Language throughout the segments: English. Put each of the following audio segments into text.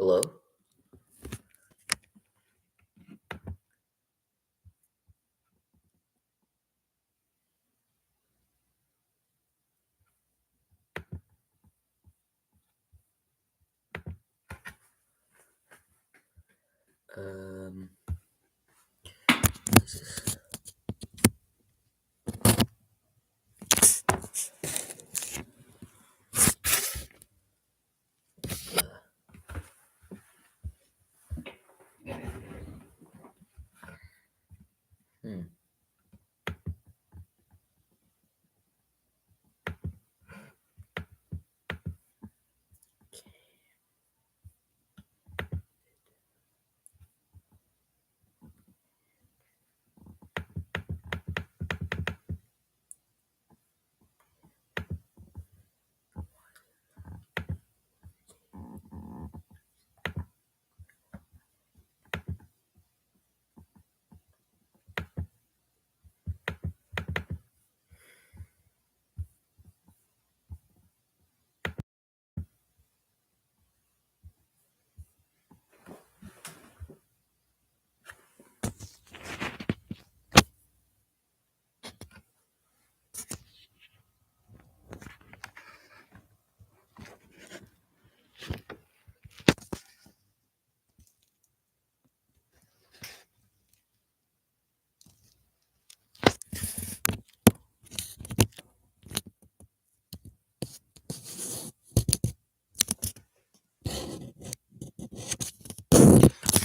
Hello? Um, this is- hmm.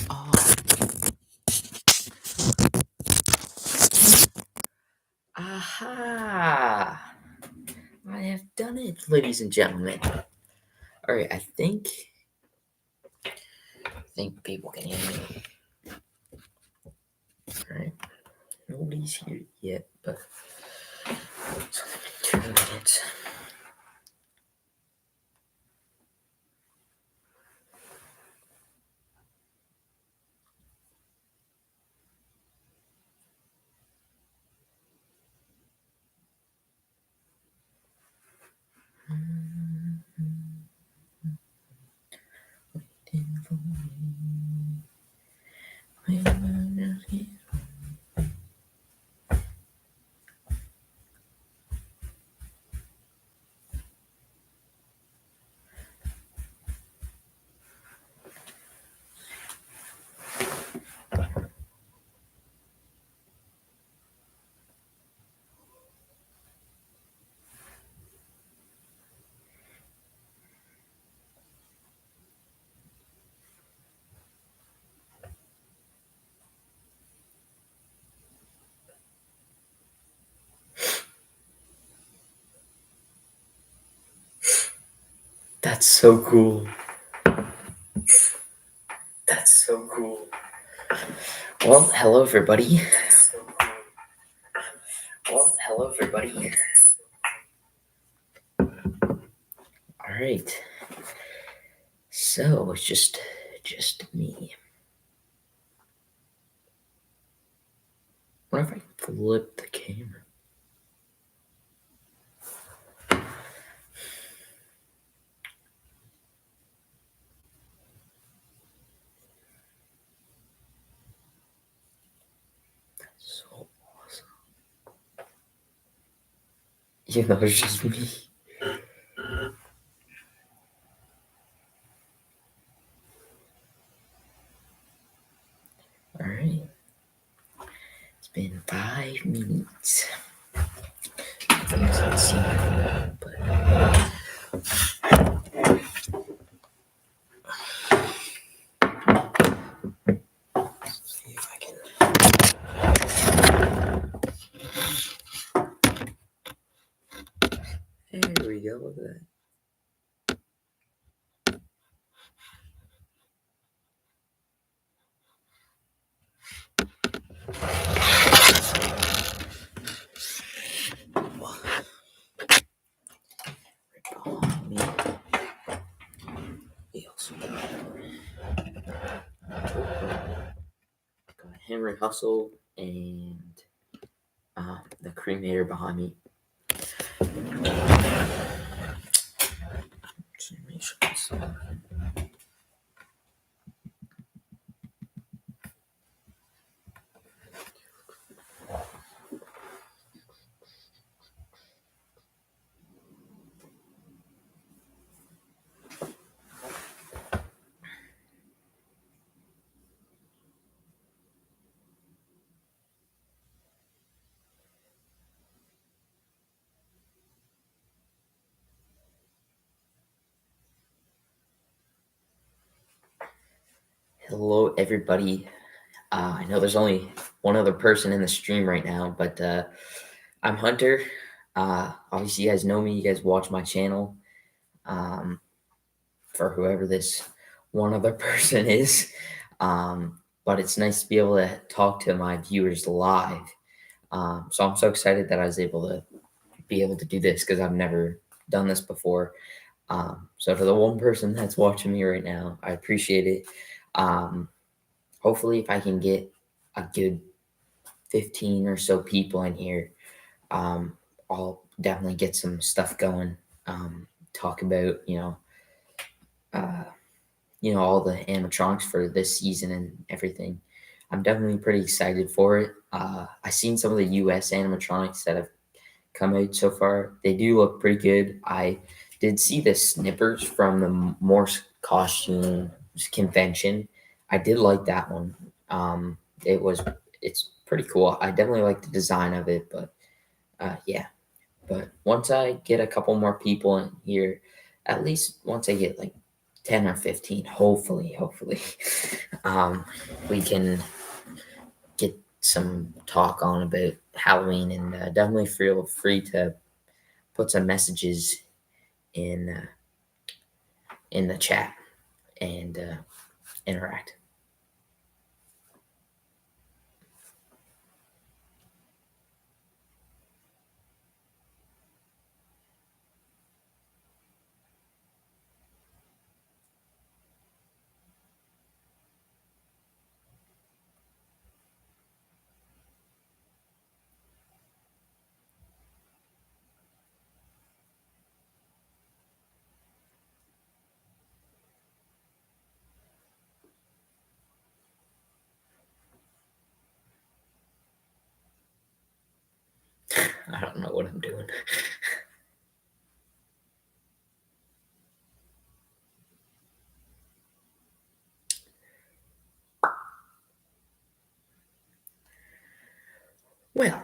Oh, aha! I have done it, ladies and gentlemen. All right, I think people can hear me. All right, nobody's here yet, but it's only been 2 minutes. Waiting for me. That's so cool. That's so cool. Well, hello everybody. All right. So it's just me. What if I flip the camera? So awesome. You know, it's just me. All right. It's been 5 minutes. You guys can see my but see if I can. There we go. Look at that. Behind me. We also got Henry Hustle and the cremator behind me. Hello, everybody. I know there's only one other person in the stream right now, but I'm Hunter. Obviously, you guys know me. You guys watch my channel. For whoever this one other person is, but it's nice to be able to talk to my viewers live. So I'm so excited that I was able to do this because I've never done this before. So for the one person that's watching me right now, I appreciate it. Hopefully, if I can get a good 15 or so people in here, um, I'll definitely get some stuff going. Talk about uh, all the animatronics for this season and everything. I'm definitely pretty excited for it. I've seen some of the U.S. animatronics that have come out so far. They do look pretty good. I did see the snippers from the Morse costume convention. I did like that one. It was it's pretty cool. I definitely like the design of it, but yeah. But once I get a couple more people in here, at least once I get like 10 or 15, hopefully, um, we can get some talk on about Halloween, and definitely feel free to put some messages in the chat and interact. I don't know what I'm doing. Well,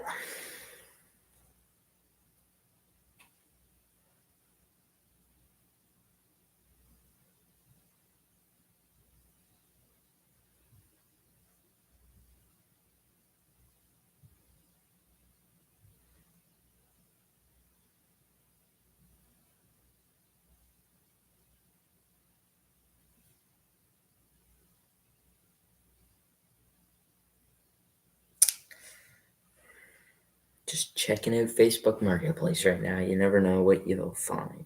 just checking out Facebook Marketplace right now. You never know what you'll find.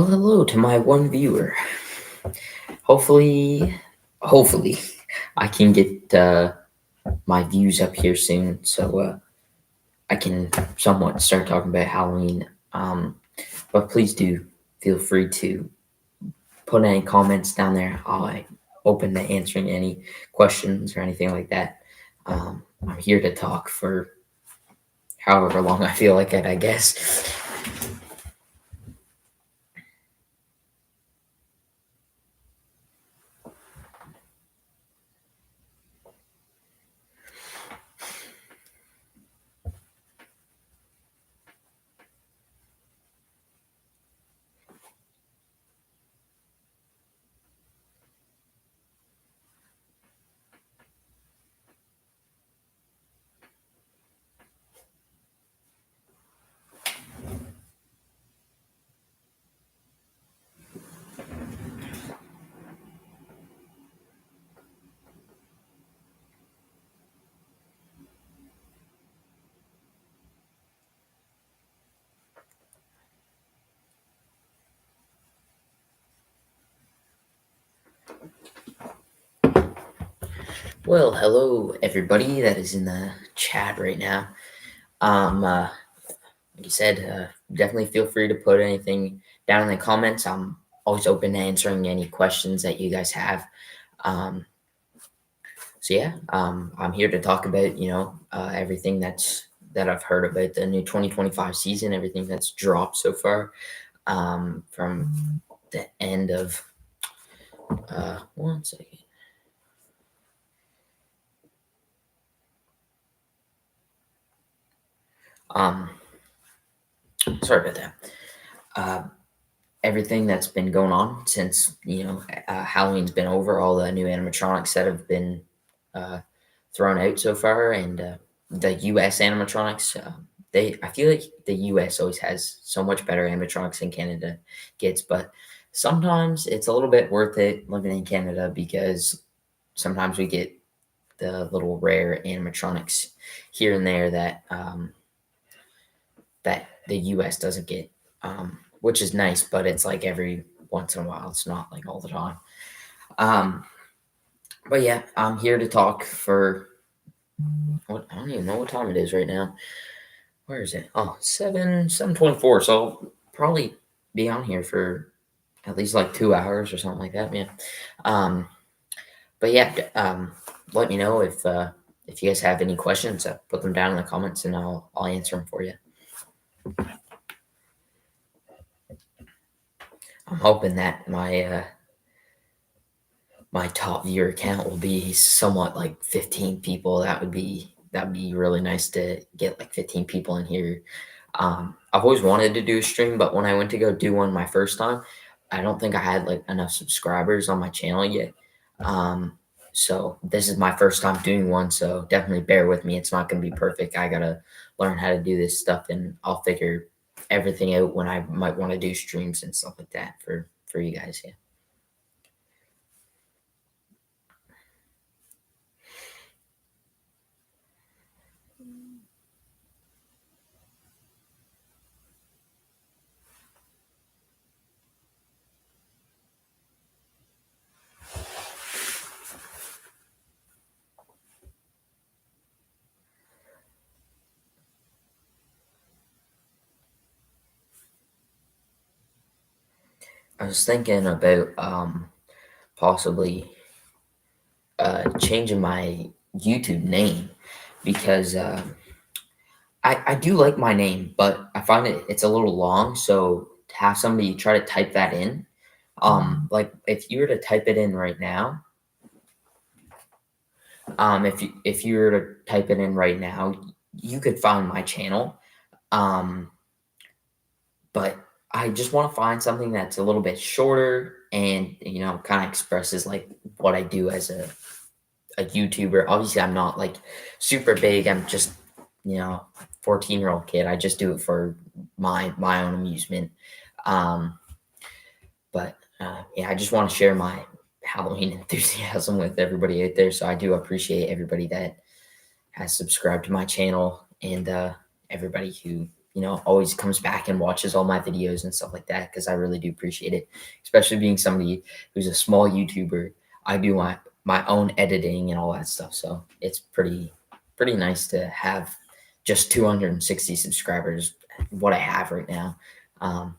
Well, hello to my one viewer. Hopefully, hopefully, I can get my views up here soon, so I can somewhat start talking about Halloween. But please do feel free to put any comments down there. I'll open to answering any questions or anything like that. I'm here to talk for however long I feel like it, I guess. Well, hello everybody that is in the chat right now. Like you said, definitely feel free to put anything down in the comments. I'm always open to answering any questions that you guys have. Um, so yeah, I'm here to talk about everything that I've heard about the new 2025 season, everything that's dropped so far from the end of one second. Um, Sorry about that. Uh, Everything that's been going on since Halloween's been over, all the new animatronics that have been uh, thrown out so far, and the U.S. animatronics. I feel like the U.S. always has so much better animatronics than Canada gets, but sometimes it's a little bit worth it living in Canada because sometimes we get the little rare animatronics here and there that the US doesn't get, which is nice, but it's like every once in a while. It's not like all the time. Um, but yeah, I'm here to talk for what I don't even know what time it is right now. Where is it? Oh, 7:24. So I'll probably be on here for at least like 2 hours or something like that, man. Um, but yeah, let me know if you guys have any questions. Put them down in the comments and I'll answer them for you. I'm hoping that my top viewer count will be somewhat like 15 people. That'd be really nice to get like 15 people in here. I've always wanted to do a stream, but when I went to go do one my first time, I don't think I had like enough subscribers on my channel yet. Um, so this is my first time doing one, so definitely bear with me. It's not going to be perfect. I gotta learn how to do this stuff, and I'll figure everything out when I might want to do streams and stuff like that for you guys. Yeah. I was thinking about possibly changing my YouTube name because I do like my name, but I find it's a little long. So to have somebody try to type that in, like if you were to type it in right now, if you were to type it in right now, you could find my channel. Um, but I just want to find something that's a little bit shorter and kind of expresses like what I do as a YouTuber. Obviously, I'm not like super big. I'm just, 14-year-old kid. I just do it for my own amusement. Um, but yeah, I just want to share my Halloween enthusiasm with everybody out there. So I do appreciate everybody that has subscribed to my channel and everybody who always comes back and watches all my videos and stuff like that, because I really do appreciate it, especially being somebody who's a small YouTuber. I do my own editing and all that stuff, so it's pretty nice to have just 260 subscribers, what I have right now. Um,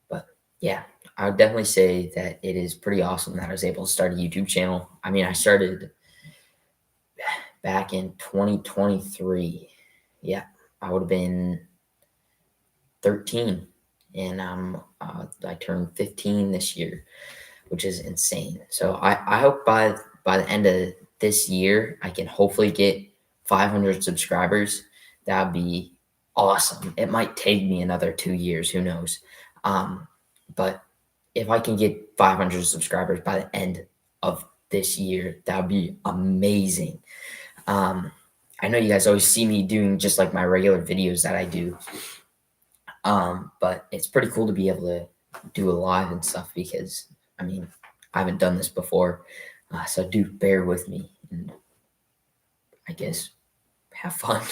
but yeah, I would definitely say that it is pretty awesome that I was able to start a YouTube channel. I mean, I started back in 2023. Yeah, I would have been 13, and I turned 15 this year, which is insane. So I hope by the end of this year I can hopefully get 500 subscribers. That would be awesome. It might take me another 2 years, who knows? But if I can get 500 subscribers by the end of this year, that would be amazing. Um, I know you guys always see me doing just like my regular videos that I do, but it's pretty cool to be able to do a live and stuff, because I mean, I haven't done this before, so do bear with me and I guess have fun.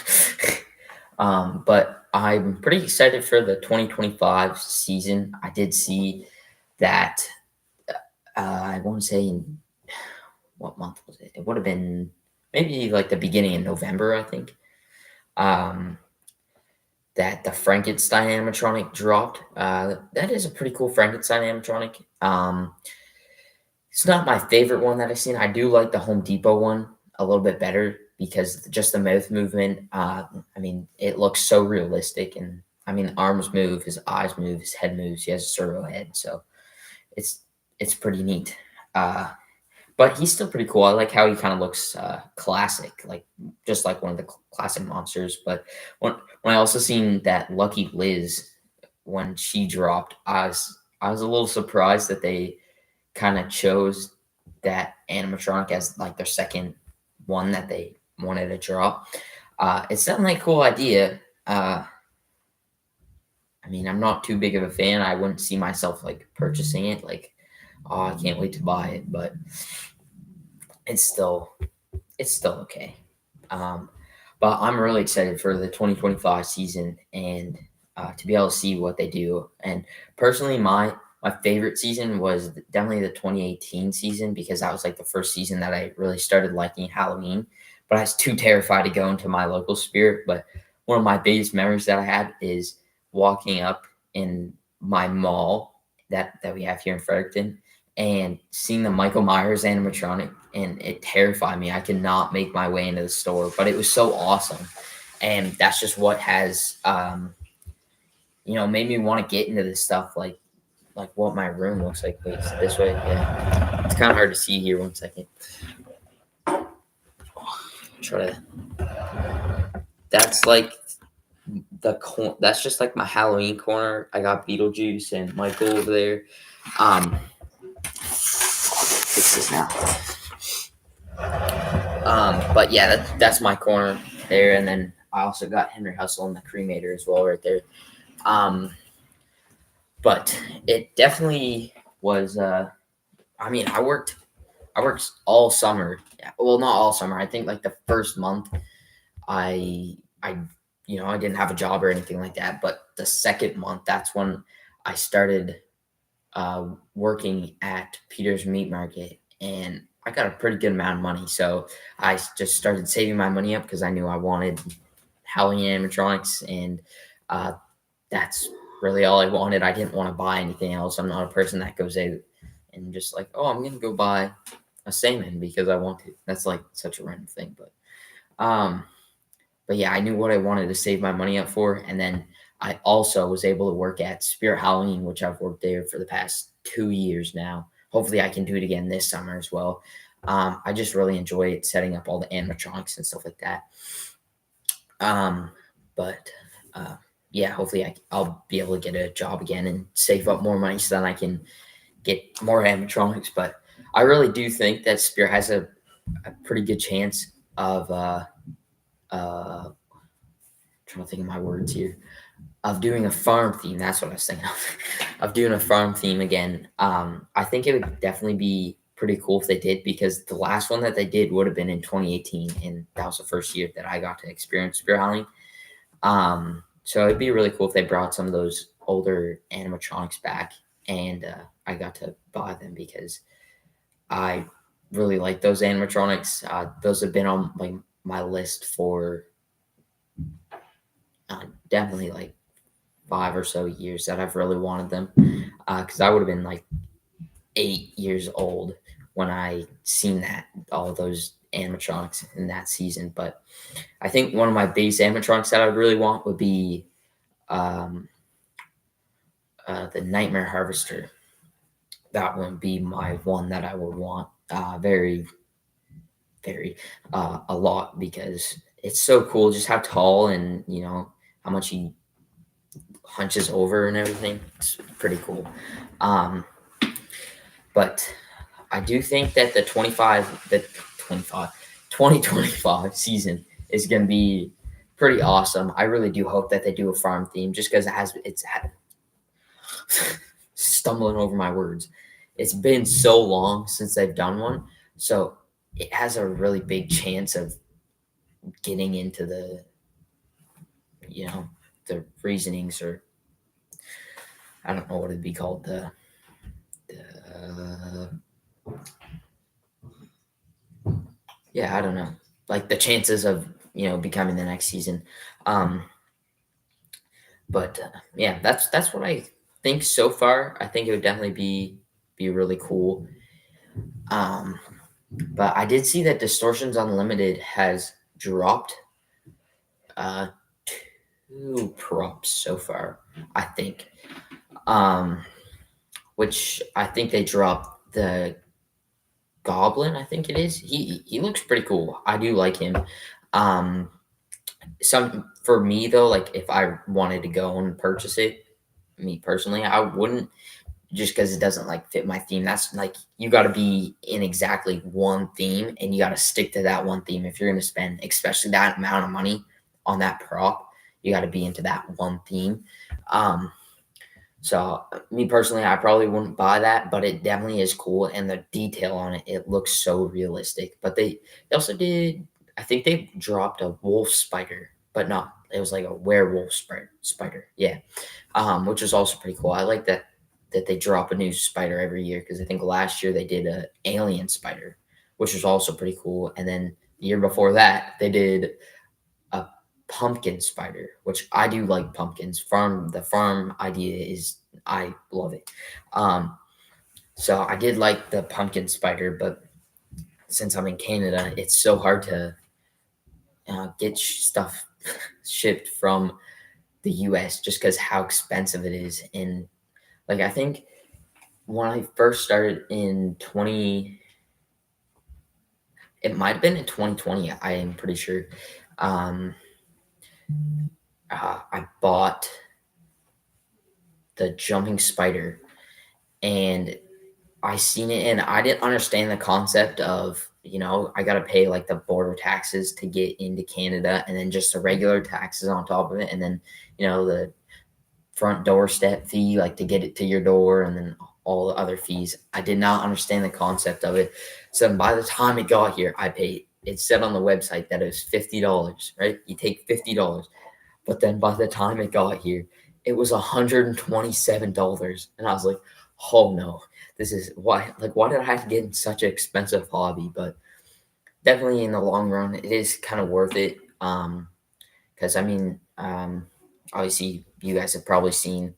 But I'm pretty excited for the 2025 season. I did see that. I want to say in what month was it? It would have been maybe like the beginning of November, I think. Um, that the Frankenstein animatronic dropped. That is a pretty cool Frankenstein animatronic. It's not my favorite one that I've seen. I do like the Home Depot one a little bit better, because just the mouth movement. I mean, it looks so realistic, and I mean, arms move, his eyes move, his head moves. He has a servo head, so it's it's pretty neat. Uh, but he's still pretty cool. I like how he kind of looks classic, like just like one of the classic monsters. But when I also seen that Lucky Liz, when she dropped, I was a little surprised that they kind of chose that animatronic as like their second one that they wanted to drop. It's definitely a cool idea. I mean, I'm not too big of a fan. I wouldn't see myself like purchasing it. Like, oh, I can't wait to buy it, but it's still it's still okay. Um, but I'm really excited for the 2025 season, and to be able to see what they do. And personally, my favorite season was definitely the 2018 season, because that was like the first season that I really started liking Halloween. But I was too terrified to go into my local spirit. But one of my biggest memories that I had is walking up in my mall that we have here in Fredericton, and seeing the Michael Myers animatronic, and it terrified me. I could not make my way into the store, but it was so awesome, and that's just what has made me want to get into this stuff, like what my room looks like. Wait, is it this way? Yeah, it's kind of hard to see here. 1 second. Try to. That's like that's just like my Halloween corner. I got Beetlejuice and Michael over there. Fix this now. But yeah, that's my corner there, and then I also got Henry Hustle and the Cremator as well right there. But it definitely was. I mean, I worked all summer. Well, not all summer. I think like the first month, I I didn't have a job or anything like that. But the second month, that's when I started working at Peter's Meat Market, and I got a pretty good amount of money. So I just started saving my money up, because I knew I wanted Halloween animatronics, and uh, that's really all I wanted. I didn't want to buy anything else. I'm not a person that goes out and just like, oh, I'm gonna go buy a salmon because I want to. That's like such a random thing, um, but yeah, I knew what I wanted to save my money up for, and then I also was able to work at Spirit Halloween, which I've worked there for the past 2 years now. Hopefully, I can do it again this summer as well. I just really enjoy it, setting up all the animatronics and stuff like that. But yeah, hopefully I'll be able to get a job again and save up more money so that I can get more animatronics. But I really do think that Spirit has a pretty good chance of trying to think of my words here, of doing a farm theme. That's what I was thinking of doing a farm theme again. I think it would definitely be pretty cool if they did, because the last one that they did would have been in 2018, and that was the first year that I got to experience Spirit Halloween. So it'd be really cool if they brought some of those older animatronics back, and I got to buy them because I really like those animatronics. Those have been on like my list for definitely like 5 or so years that I've really wanted them. Because I would have been like 8 years old when I seen that all those animatronics in that season. But I think one of my biggest animatronics that I would really want would be um, the Nightmare Harvester. That would be my one that I would want very a lot because it's so cool just how tall and how much he hunches over and everything. It's pretty cool. Um, but I do think that the 25 2025 season is going to be pretty awesome. I really do hope that they do a farm theme just because it's stumbling over my words. It's been so long since they've done one, so it has a really big chance of getting into you know the reasonings, or I don't know what it'd be called, the yeah, I don't know, like the chances of becoming the next season. um but yeah, that's what I think so far. I think it would definitely be really cool. um but I did see that Distortions Unlimited has dropped uh two props so far, I think. um which I think they dropped the Goblin, I think it is. He looks pretty cool. I do like him. Um, some for me though, like if I wanted to go and purchase it, me personally, I wouldn't, just because it doesn't like fit my theme. That's like you got to be in exactly one theme, and you got to stick to that one theme if you're going to spend, especially that amount of money on that prop. You got to be into that one theme. Um, So, me personally, I probably wouldn't buy that, but it definitely is cool, and the detail on it, it looks so realistic. But they also did, I think they dropped a wolf spider, but not, it was like a werewolf spider, yeah, which is also pretty cool. I like that they drop a new spider every year because I think last year they did a alien spider, which was also pretty cool, and then the year before that they did a pumpkin spider, which I do like pumpkins. The farm idea is, I love it. Um, so I did like the pumpkin spider, but since I'm in Canada, it's so hard to get stuff shipped from the U.S. just because how expensive it is. And like I think when I first started in 20, it might have been in 2020. I am pretty sure. Um, I bought the jumping spider, and I seen it and I didn't understand the concept of, I got to pay like the border taxes to get into Canada, and then just the regular taxes on top of it. And then, the front doorstep fee, like to get it to your door, and then all the other fees. I did not understand the concept of it. So by the time it got here, I paid, it said on the website that it was $50, right? You take $50. But then by the time it got here, it was $127. And I was like, oh no, this is why, like, why did I have to get in such an expensive hobby? But definitely in the long run, it is kind of worth it. Because I mean, obviously, you guys have probably seen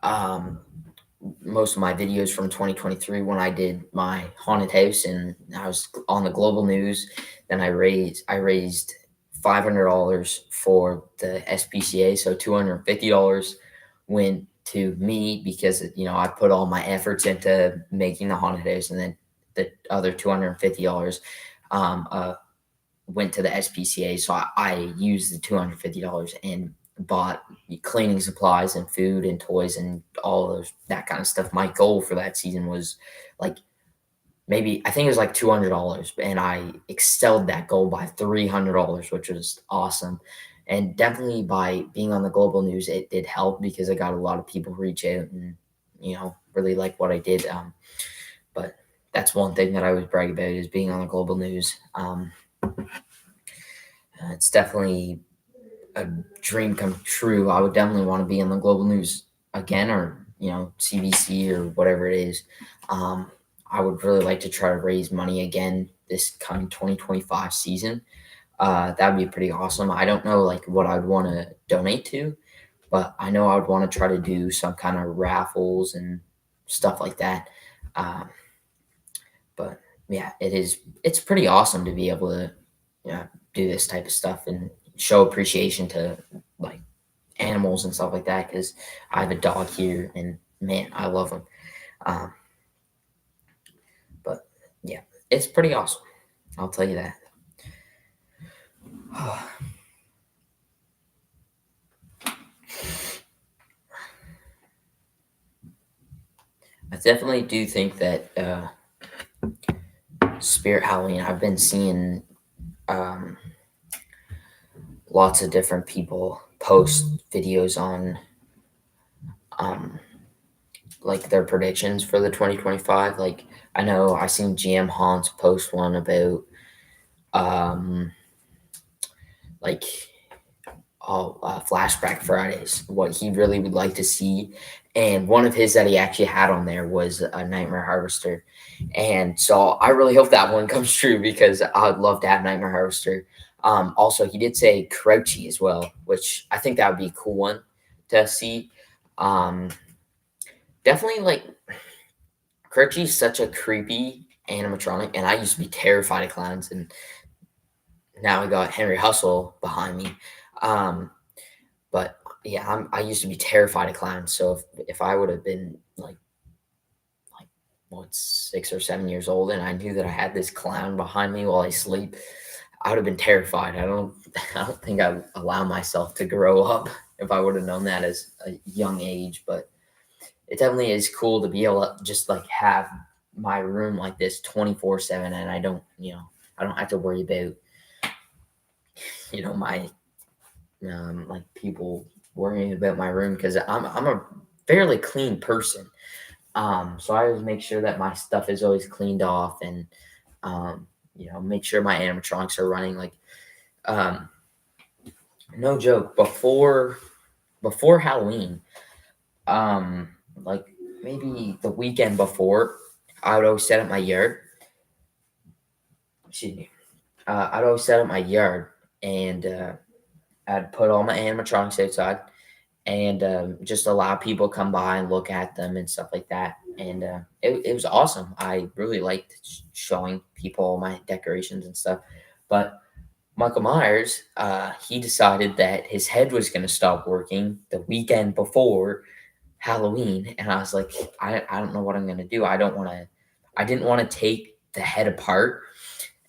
um, most of my videos from 2023 when I did my haunted house and I was on the global news. Then I raised $500 for the SPCA, so $250 went to me because I put all my efforts into making the haunted house, and then the other $250 um, uh, went to the SPCA. So I used the $250 and bought cleaning supplies and food and toys and all those, that kind of stuff. My goal for that season was like, maybe I think it was like $200, and I excelled that goal by $300, which was awesome. And definitely by being on the global news, it did help because I got a lot of people reach out and really like what I did. But that's one thing that I always brag about is being on the global news. It's definitely a dream come true, I would definitely want to be in the global news again, or CBC or whatever it is. Um, I would really like to try to raise money again this coming 2025 season. That would be pretty awesome. I don't know like what I'd want to donate to, but I know I would want to try to do some kind of raffles and stuff like that. Um, but yeah, it's pretty awesome to be able to do this type of stuff and show appreciation to like animals and stuff like that, because I have a dog here and man, I love him. Um, but yeah, it's pretty awesome. I'll tell you that. I definitely do think that Spirit Halloween, I've been seeing um, lots of different people post videos on um, like their predictions for the 2025. Like I know I seen GM Hans post one about um, like Flashback Fridays, what he really would like to see. And one of his that he actually had on there was a Nightmare Harvester. And so I really hope that one comes true because I'd love to have Nightmare Harvester. Also, he did say Crouchy as well, which I think that would be a cool one to see. Um, Definitely like Crouchy's such a creepy animatronic, and I used to be terrified of clowns, and now I got Henry Hustle behind me. Um, But yeah, I used to be terrified of clowns. So if I would have been like what 6 or 7 years old and I knew that I had this clown behind me while I sleep, I would have been terrified. I don't think I would allow myself to grow up if I would have known that as a young age. But it definitely is cool to be able to just like have my room like this 24/7, and I don't have to worry about my like people worrying about my room because I'm a fairly clean person. So I always make sure that my stuff is always cleaned off and make sure my animatronics are running. Like um, no joke, before Halloween, like maybe the weekend before, I would always set up my yard. Excuse me. I'd always set up my yard and I'd put all my animatronics outside and just allow people to come by and look at them and stuff like that. And it was awesome. I really liked showing people my decorations and stuff. But Michael Myers, he decided that his head was going to stop working the weekend before Halloween. And I was like, I don't know what I'm going to do. I didn't want to take the head apart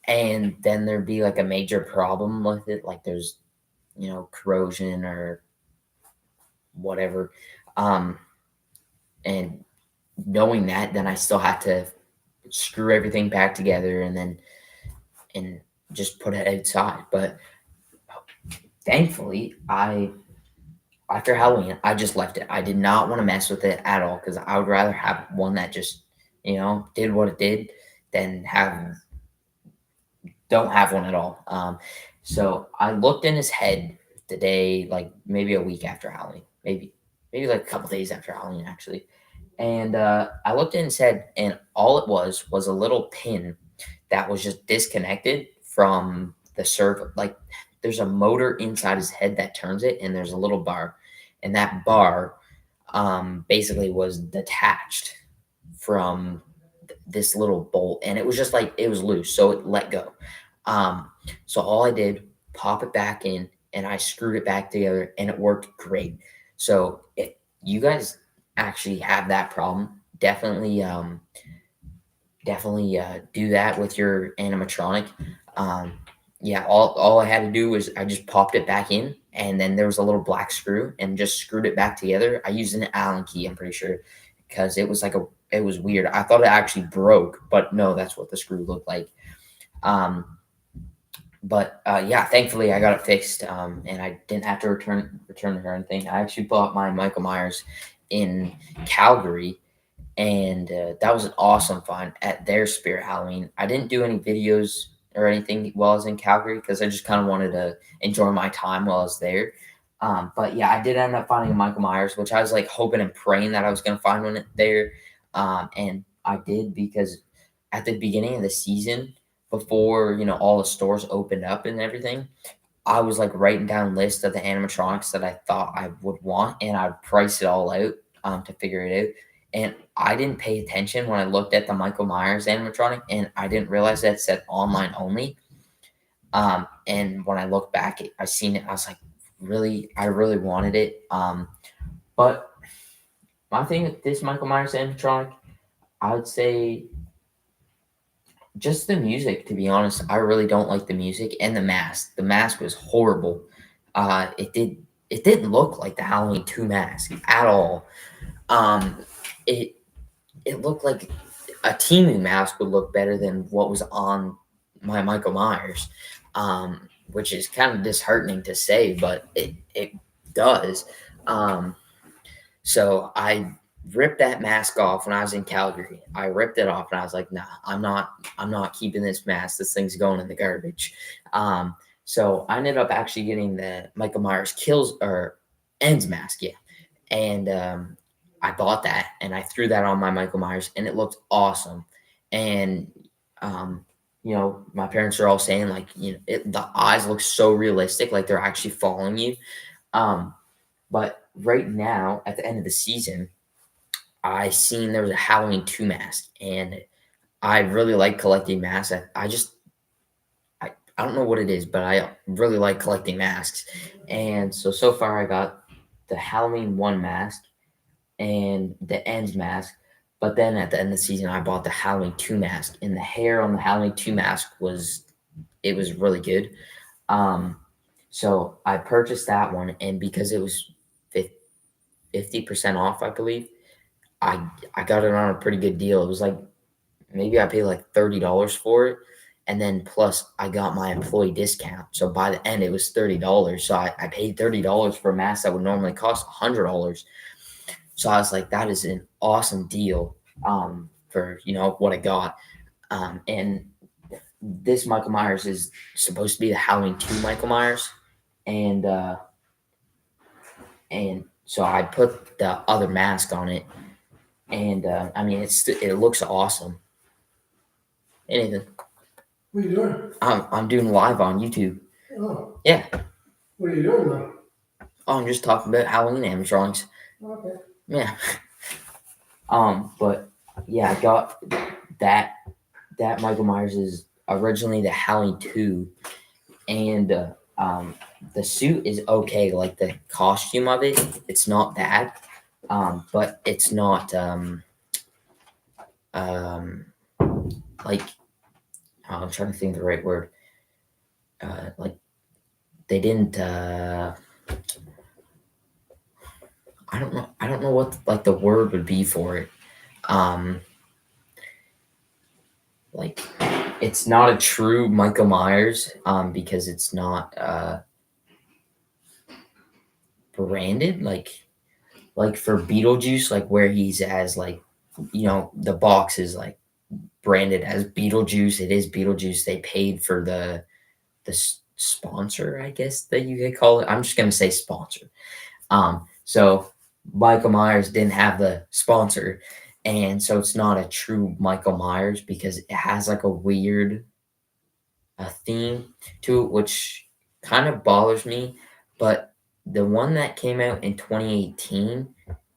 and then there'd be like a major problem with it. Like there's, corrosion or whatever. Um, and knowing that, then I still have to screw everything back together and just put it outside. But thankfully, I after Halloween, I just left it. I did not want to mess with it at all because I would rather have one that just did what it did than don't have one at all. So I looked in his head the day, like maybe a week after Halloween, maybe like a couple days after Halloween actually. And I looked in his head, and all it was a little pin that was just disconnected from the servo. Like there's a motor inside his head that turns it, and there's a little bar, and that bar basically was detached from this little bolt, and it was just like it was loose, so it let go. So all I did, pop it back in, and I screwed it back together, and it worked great. So if you guys actually have that problem, definitely do that with your animatronic. Um, yeah, all I had to do was I just popped it back in, and then there was a little black screw, and just screwed it back together. I used an Allen key, I'm pretty sure, because it was weird. I thought it actually broke, but no, that's what the screw looked like. Um, but yeah, thankfully I got it fixed, and I didn't have to return it or anything. I actually bought my Michael Myers in Calgary, and that was an awesome find at their Spirit Halloween. I didn't do any videos or anything while I was in Calgary because I just kind of wanted to enjoy my time while I was there. But yeah, I did end up finding a Michael Myers, which I was like hoping and praying that I was going to find one there. And I did because at the beginning of the season, before all the stores opened up and everything, I was like writing down lists of the animatronics that I thought I would want, and I'd price it all out to figure it out. And I didn't pay attention when I looked at the Michael Myers animatronic, and I didn't realize that it said online only. And when I look back, I seen it. I was like, really, I really wanted it. But my thing with this Michael Myers animatronic, I would say just the music. To be honest, I really don't like the music and the mask. The mask was horrible. It didn't look like the Halloween 2 mask at all. Um, it it looked like a Timu mask would look better than what was on my Michael Myers, which is kind of disheartening to say, but it does. Um, so I ripped that mask off when I was in Calgary. I ripped it off and I was like, nah, I'm not keeping this mask. This thing's going in the garbage. So I ended up actually getting the Michael Myers kills or ends mask, yeah. And I bought that and I threw that on my Michael Myers and it looked awesome. And um, my parents are all saying like, the eyes look so realistic, like they're actually following you. Um, but right now, at the end of the season, I seen there was a Halloween 2 mask, and I really like collecting masks. I don't know what it is, but I really like collecting masks. And so far I got the Halloween 1 mask and the ends mask. But then at the end of the season, I bought the Halloween 2 mask, and the hair on the Halloween 2 mask was really good. Um, so I purchased that one, and because it was 50% off, I believe, I got it on a pretty good deal. It was like maybe I paid like $30 for it. And then plus I got my employee discount. So by the end it was $30. So I paid $30 for a mask that would normally cost $100. So I was like, that is an awesome deal for what I got. And this Michael Myers is supposed to be the Halloween 2 Michael Myers. And and so I put the other mask on it. And I mean it looks awesome. Anything. What are you doing? I'm doing live on YouTube. Oh, Yeah. what are you doing now? Oh, I'm just talking about Halloween animatronics. Okay. Yeah. But yeah, I got that Michael Myers is originally the Halloween 2, and the suit is okay. Like the costume of it, it's not bad. But it's not um like I'm trying to think of the right word. Like they didn't I don't know what like the word would be for it. Um like it's not a true Michael Myers because it's not branded like for Beetlejuice, like where he's as like the box is like branded as Beetlejuice. It is Beetlejuice. They paid for the sponsor, I guess that you could call it. I'm just gonna say sponsor. So Michael Myers didn't have the sponsor, and so it's not a true Michael Myers because it has like a weird theme to it, which kind of bothers me. But the one that came out in 2018,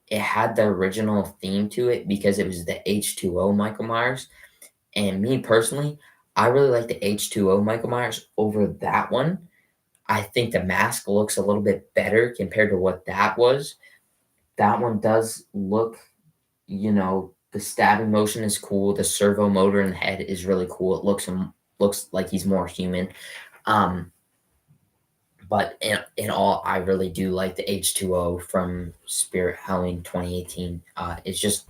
it had the original theme to it because it was the H2O Michael Myers. And me personally, I really like the H2O Michael Myers over that one. I think the mask looks a little bit better compared to what that was. That one does look, the stabbing motion is cool. The servo motor in the head is really cool. It looks like he's more human. Um, but in all, I really do like the H2O from Spirit Halloween 2018. It's just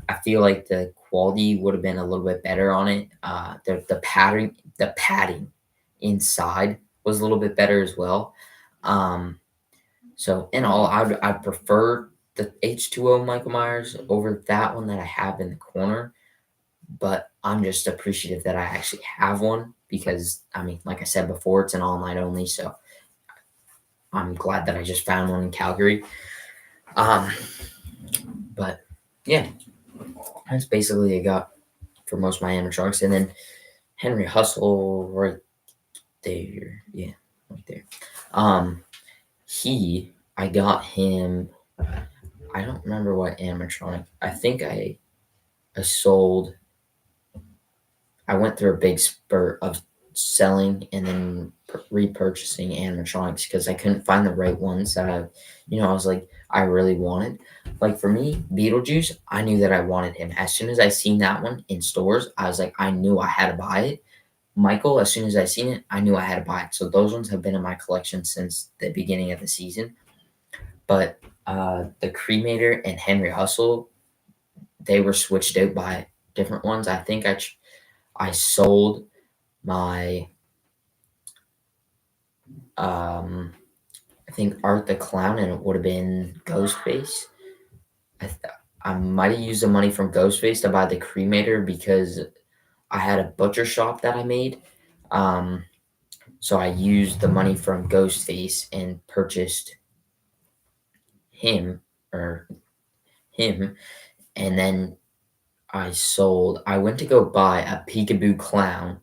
I feel like the quality would have been a little bit better on it. The padding inside was a little bit better as well. Um, so in all, I prefer the H2O Michael Myers over that one that I have in the corner. But I'm just appreciative that I actually have one because I mean, like I said before, it's an online only, so I'm glad that I just found one in Calgary. Um, but yeah, that's basically I got for most of my animatronics, and then Henry Hustle right there, yeah, right there. Um, I got him. I don't remember what animatronic. I think I sold. I went through a big spurt of selling and then repurchasing animatronics because I couldn't find the right ones that I was like I really wanted. Like for me, Beetlejuice, I knew that I wanted him. As soon as I seen that one in stores, I was like I knew I had to buy it. Michael, as soon as I seen it, I knew I had to buy it. So those ones have been in my collection since the beginning of the season. But the Cremator and Henry Hustle, they were switched out by different ones. I think I sold my um I think Art the Clown, and it would have been Ghostface. I th- I might have used the money from Ghostface to buy the Cremator because I had a butcher shop that I made. Um, so I used the money from Ghostface and purchased him or him, and then I went to go buy a Peekaboo Clown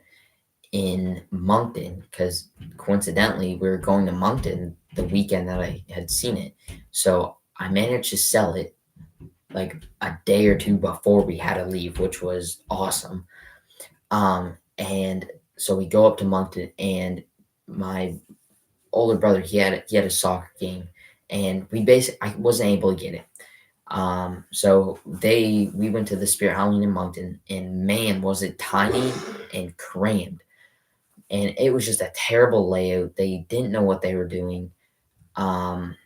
in Moncton because coincidentally we were going to Moncton the weekend that I had seen it. So I managed to sell it like a day or two before we had to leave, which was awesome. And so we go up to Moncton, and my older brother he had a soccer game, and I wasn't able to get it. So we went to the Spirit Halloween in Moncton, and man, was it tiny and crammed, and it was just a terrible layout. They didn't know what they were doing. Um,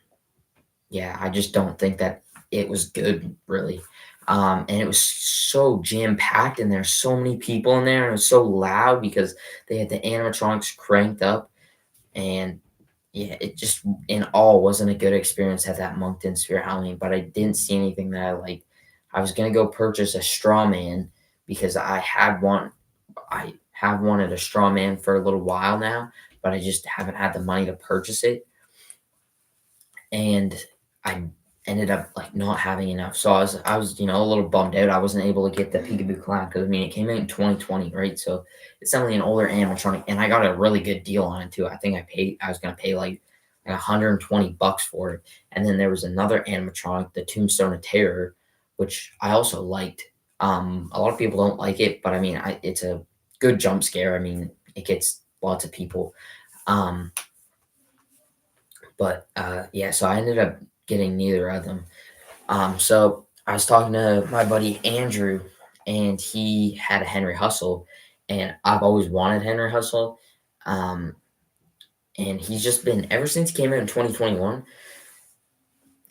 yeah, I just don't think that it was good, really. And it was so jam packed, and there's so many people in there, and it was so loud because they had the animatronics cranked up, and yeah, it just in all wasn't a good experience at that Moncton Spirit Halloween. But I didn't see anything that I liked. I was gonna go purchase a straw man because I had one. I have wanted a straw man for a little while now, but I just haven't had the money to purchase it, and I ended up like not having enough. So I was a little bummed out. I wasn't able to get the Peekaboo Clown because I mean it came out in 2020, right? So it's definitely an older animatronic, and I got a really good deal on it too. I think I was gonna pay like $120 for it, and then there was another animatronic, the Tombstone of Terror, which I also liked. A lot of people don't like it, but I mean it's a good jump scare. I mean it gets lots of people. Um, but yeah, so I ended up getting neither of them. So I was talking to my buddy Andrew, and he had a Henry Hustle, and I've always wanted Henry Hustle. Um, and he's just been ever since he came out in 2021.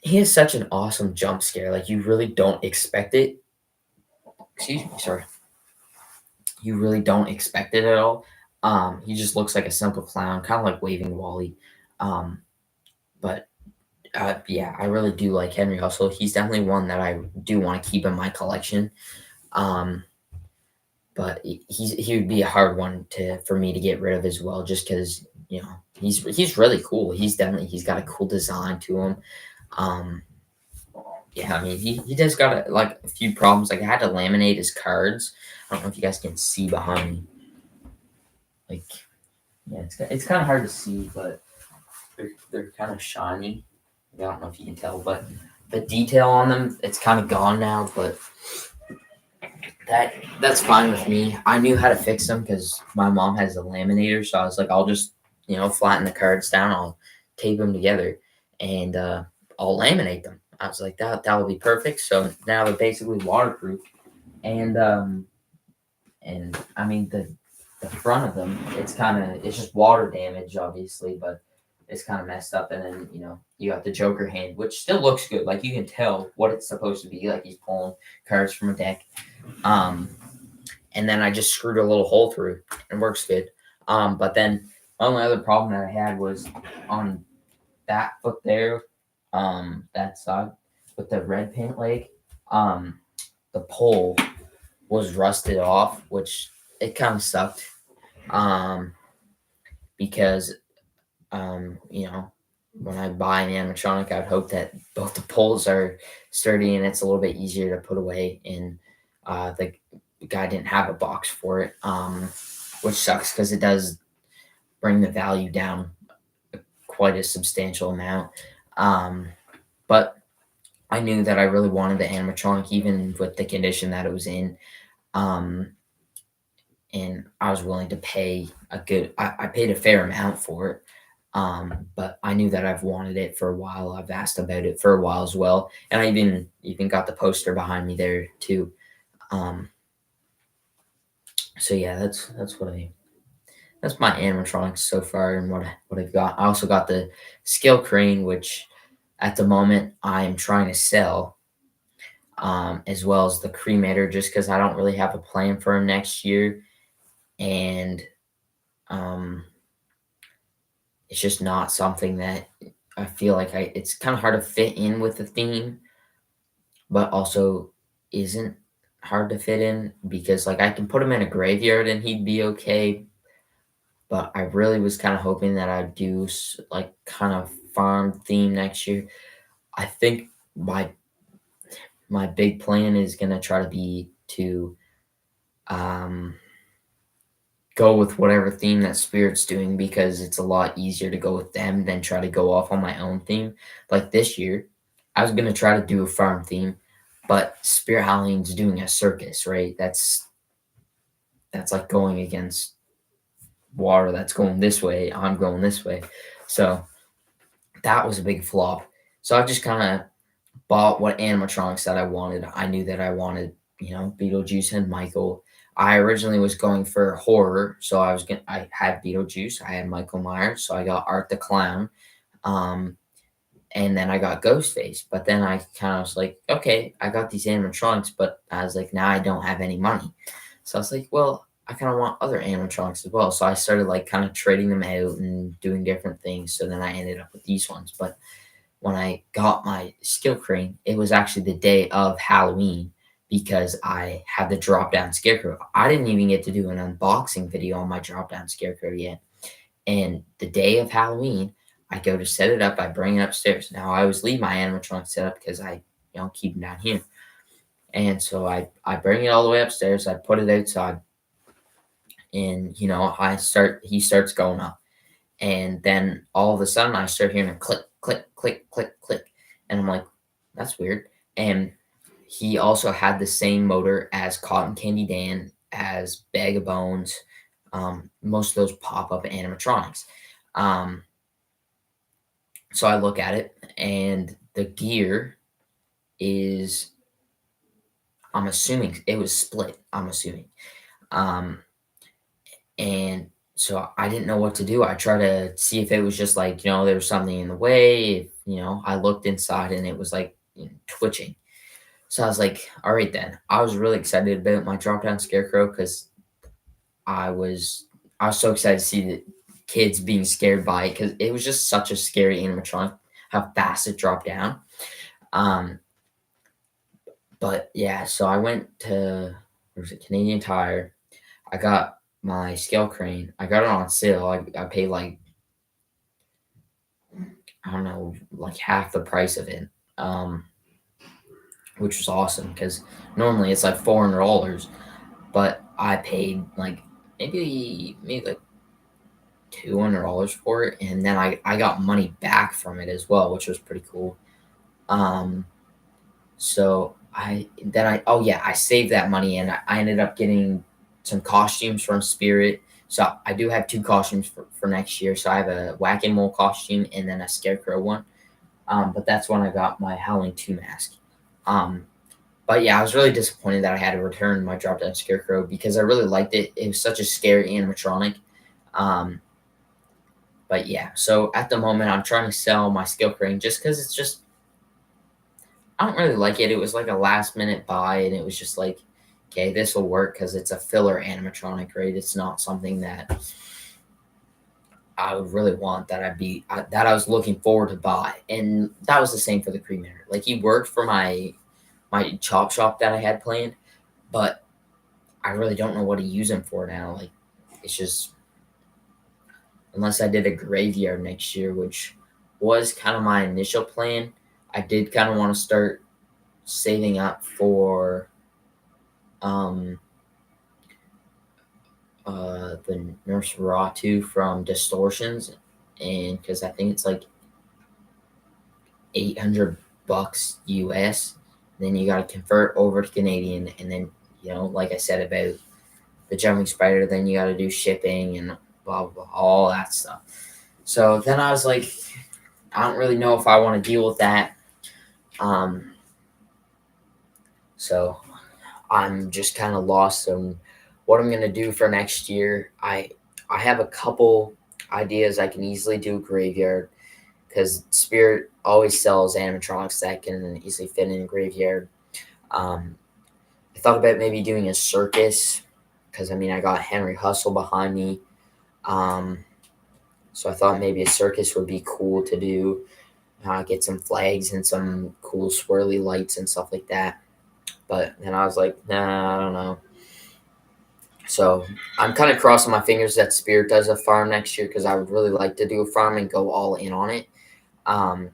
He has such an awesome jump scare. Like you really don't expect it. Excuse me, sorry. You really don't expect it at all. He just looks like a simple clown, kind of like Waving Wally. Um, but yeah, I really do like Henry Hustle. He's definitely one that I do want to keep in my collection. Um, but he would be a hard one for me to get rid of as well, just because he's really cool. He's got a cool design to him. Um, yeah, I mean he does got like a few problems. Like I had to laminate his cards. I don't know if you guys can see behind me. Like yeah, it's kind of hard to see, but they're kind of shiny. I don't know if you can tell, but the detail on them it's kind of gone now. But that's fine with me. I knew how to fix them because my mom has a laminator, so I was like, I'll just flatten the cards down, I'll tape them together, and I'll laminate them. I was like, that will be perfect. So now they're basically waterproof, and I mean the front of them, it's just water damage, obviously, but it's kind of messed up. And then you got the Joker hand, which still looks good. Like you can tell what it's supposed to be. Like he's pulling cards from a deck. Um, and then I just screwed a little hole through and works good. But then the only other problem that I had was on that foot there, that side with the red paint leg, um, the pole was rusted off, which it kind of sucked. um, because when I buy an animatronic, I'd hope that both the poles are sturdy and it's a little bit easier to put away. And the guy didn't have a box for it, which sucks because it does bring the value down quite a substantial amount. Um, but I knew that I really wanted the animatronic, even with the condition that it was in. Um, and I was willing to pay a good. I paid a fair amount for it. But I knew that I've wanted it for a while. I've asked about it for a while as well, and I even got the poster behind me there too. Um, so yeah, that's my animatronics so far, and what I've got. I also got the scale crane, which at the moment I'm trying to sell, as well as the cremator, just because I don't really have a plan for next year, and um, it's just not something that I feel like I. It's kind of hard to fit in with the theme, but also isn't hard to fit in because like I can put him in a graveyard and he'd be okay. But I really was kind of hoping that I'd do like kind of farm theme next year. I think my big plan is gonna try to be to um, go with whatever theme that Spirit's doing because it's a lot easier to go with them than try to go off on my own theme. Like this year, I was gonna try to do a farm theme, but Spirit Halloween's doing a circus, right? That's like going against water that's going this way. I'm going this way, so that was a big flop. So I just kind of bought what animatronics that I wanted. I knew that I wanted, Beetlejuice and Michael. I originally was going for horror, so I had Beetlejuice, I had Michael Myers, so I got Art the Clown, um, and then I got Ghostface. But then I kind of was like, okay, I got these animatronics, but I was like, now I don't have any money, so I was like, well, I kind of want other animatronics as well. So I started like kind of trading them out and doing different things. So then I ended up with these ones, but when I got my skill crane, it was actually the day of Halloween because I had the drop down scarecrow. I didn't even get to do an unboxing video on my drop down scarecrow yet. And the day of Halloween, I go to set it up. I bring it upstairs. Now I always leave my animatronic set up because I, keep them down here. And so I bring it all the way upstairs. I put it outside, and he starts going up, and then all of a sudden I start hearing a click, click, click, click, click, and I'm like, that's weird. And he also had the same motor as Cotton Candy Dan, as Bag of Bones, most of those pop up animatronics. Um, so I look at it, and the gear is, I'm assuming it was split. I'm assuming. Um, and so I didn't know what to do. I tried to see if it was just like, there was something in the way. If, I looked inside and it was like twitching. So I was like, all right, then. I was really excited about my drop down scarecrow because I was I was so excited to see the kids being scared by it because it was just such a scary animatronic, how fast it dropped down. Um, but yeah, so I went to, where was it, Canadian Tire. I got my scale crane. I got it on sale. I paid like, I don't know, like half the price of it, um, which was awesome because normally it's like $400, but I paid like maybe like $200 for it, and then I got money back from it as well, which was pretty cool. Um, so oh yeah, I saved that money and I ended up getting some costumes from Spirit. So I do have two costumes for next year. So I have a whack and mole costume and then a scarecrow one. But that's when I got my Halloween 2 mask. Um, but yeah, I was really disappointed that I had to return my drop down scarecrow because I really liked it. It was such a scary animatronic. Um, but yeah, so at the moment, I'm trying to sell my skill crane just because it's just, I don't really like it. It was like a last minute buy, and it was just like, okay, this will work because it's a filler animatronic, right? It's not something that I would really want that I was looking forward to buy, and that was the same for the cremator. Like he worked for my chop shop that I had planned, but I really don't know what to use him for now. Like It's just unless I did a graveyard next year, which was kind of my initial plan. I did kind of want to start saving up for um, the Nurse Ratu from Distortions, and because I think it's like 800 bucks US. Then you got to convert over to Canadian, and then like I said about the jumping spider, then you got to do shipping and blah, blah blah, all that stuff. So then I was like, I don't really know if I want to deal with that. Um, so I'm just kind of lost on what I'm gonna do for next year. I have a couple ideas. I can easily do graveyard because Spirit always sells animatronics that can easily fit in a graveyard. Um, I thought about maybe doing a circus because I mean I got Henry Hustle behind me. Um, so I thought maybe a circus would be cool to do. Get some flags and some cool swirly lights and stuff like that. But then I was like, nah, I don't know. So I'm kind of crossing my fingers that Spirit does a farm next year because I would really like to do a farm and go all in on it. Um,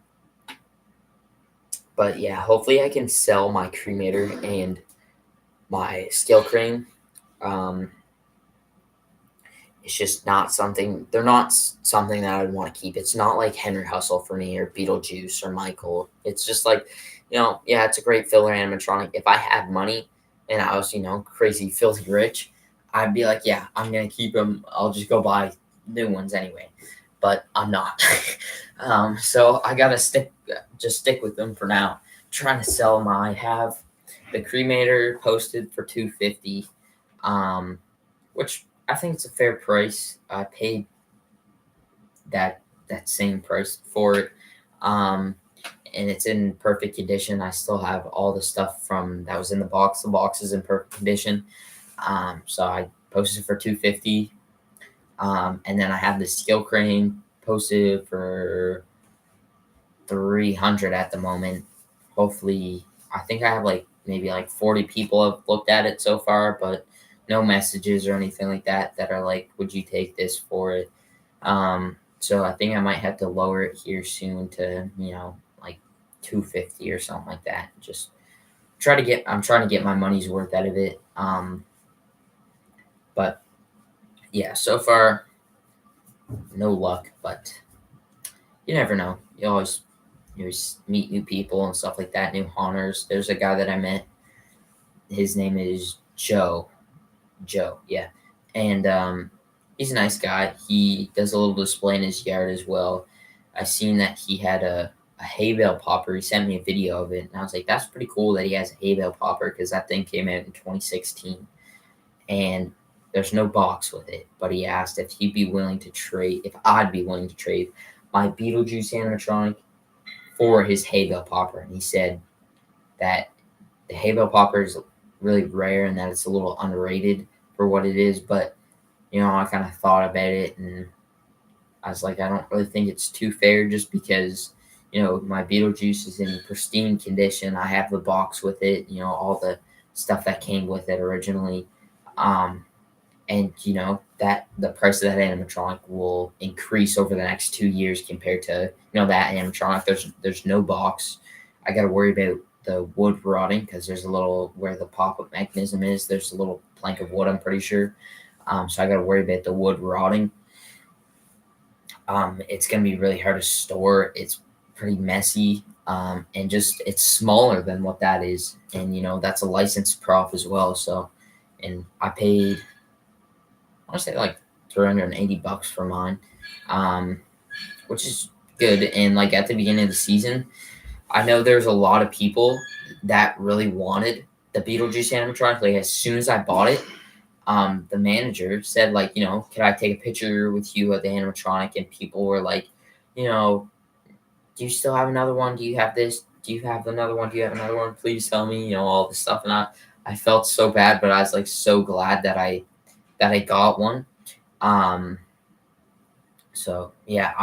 but yeah, hopefully I can sell my cremator and my steel crane. Um, it's just not something. They're not something that I would want to keep. It's not like Henry Hustle for me or Beetlejuice or Michael. It's just like, yeah, it's a great filler animatronic. If I had money and I was, crazy filthy rich, I'd be like, yeah, I'm gonna keep them. I'll just go buy new ones anyway. But I'm not. So I gotta stick with them for now. Trying to sell them. I have the cremator posted for 250, um, which I think it's a fair price. I paid that same price for it, um, and it's in perfect condition. I still have all the stuff from that was in the box. The box is in perfect condition. So I posted it for 250, and then I have the steel crane posted for 300 at the moment. Hopefully, I think I have like maybe like 40 people have looked at it so far, but no messages or anything like that are like, would you take this for it? So I think I might have to lower it here soon to, like 250 or something like that. Just I'm trying to get my money's worth out of it. But yeah, so far, no luck, but you never know. You always meet new people and stuff like that, new haunters. There's a guy that I met. His name is Joe. Joe, yeah. And he's a nice guy. He does a little display in his yard as well. I seen that he had a hay bale popper. He sent me a video of it, and I was like, that's pretty cool that he has a hay bale popper because that thing came out in 2016. And there's no box with it. But he asked if he'd be willing to trade, if I'd be willing to trade my Beetlejuice animatronic for his hay bale popper. And he said that the hay bale popper is really rare and that it's a little underrated for what it is. But I kind of thought about it and I was like, I don't really think it's too fair just because my Beetlejuice is in pristine condition. I have the box with it, all the stuff that came with it originally. Um, and that the price of that animatronic will increase over the next 2 years compared to that animatronic. There's no box. I got to worry about the wood rotting because there's a little where the pop-up mechanism is. There's a little plank of wood, I'm pretty sure. So I got to worry about the wood rotting. It's gonna be really hard to store. It's pretty messy, and just it's smaller than what that is. And that's a licensed prop as well. So, and I paid I want to say like 380 bucks for mine, um, which is good. And like at the beginning of the season, I know there's a lot of people that really wanted the Beetlejuice animatronic. Like as soon as I bought it, the manager said like, can I take a picture with you of the animatronic? And people were like, you know, do you still have another one? Do you have this? Do you have another one? Do you have another one? Please tell me, all this stuff. And I felt so bad, but I was like so glad that I got one. Um, so yeah,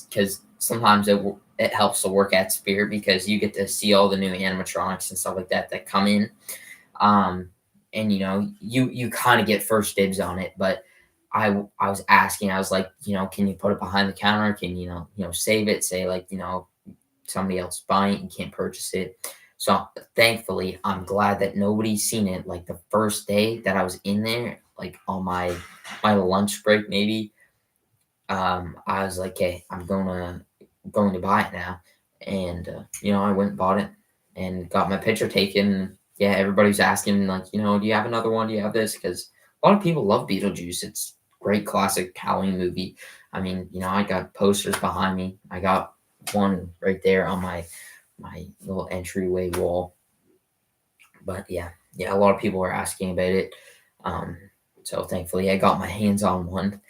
because sometimes it helps to work at Spirit because you get to see all the new animatronics and stuff like that come in, and you kind of get first dibs on it. But I was asking, I was like, can you put it behind the counter? Can save it? Say like, somebody else buying it, you can't purchase it. So thankfully, I'm glad that nobody's seen it. Like the first day that I was in there, like on my lunch break, maybe, I was like, "Hey, I'm going to buy it now," and I went and bought it and got my picture taken. Yeah, everybody's asking like, do you have another one? Do you have this? Because a lot of people love Beetlejuice. It's a great classic Halloween movie. I mean, I got posters behind me. I got one right there on my little entryway wall. But yeah, a lot of people were asking about it. Um, so thankfully, I got my hands on one.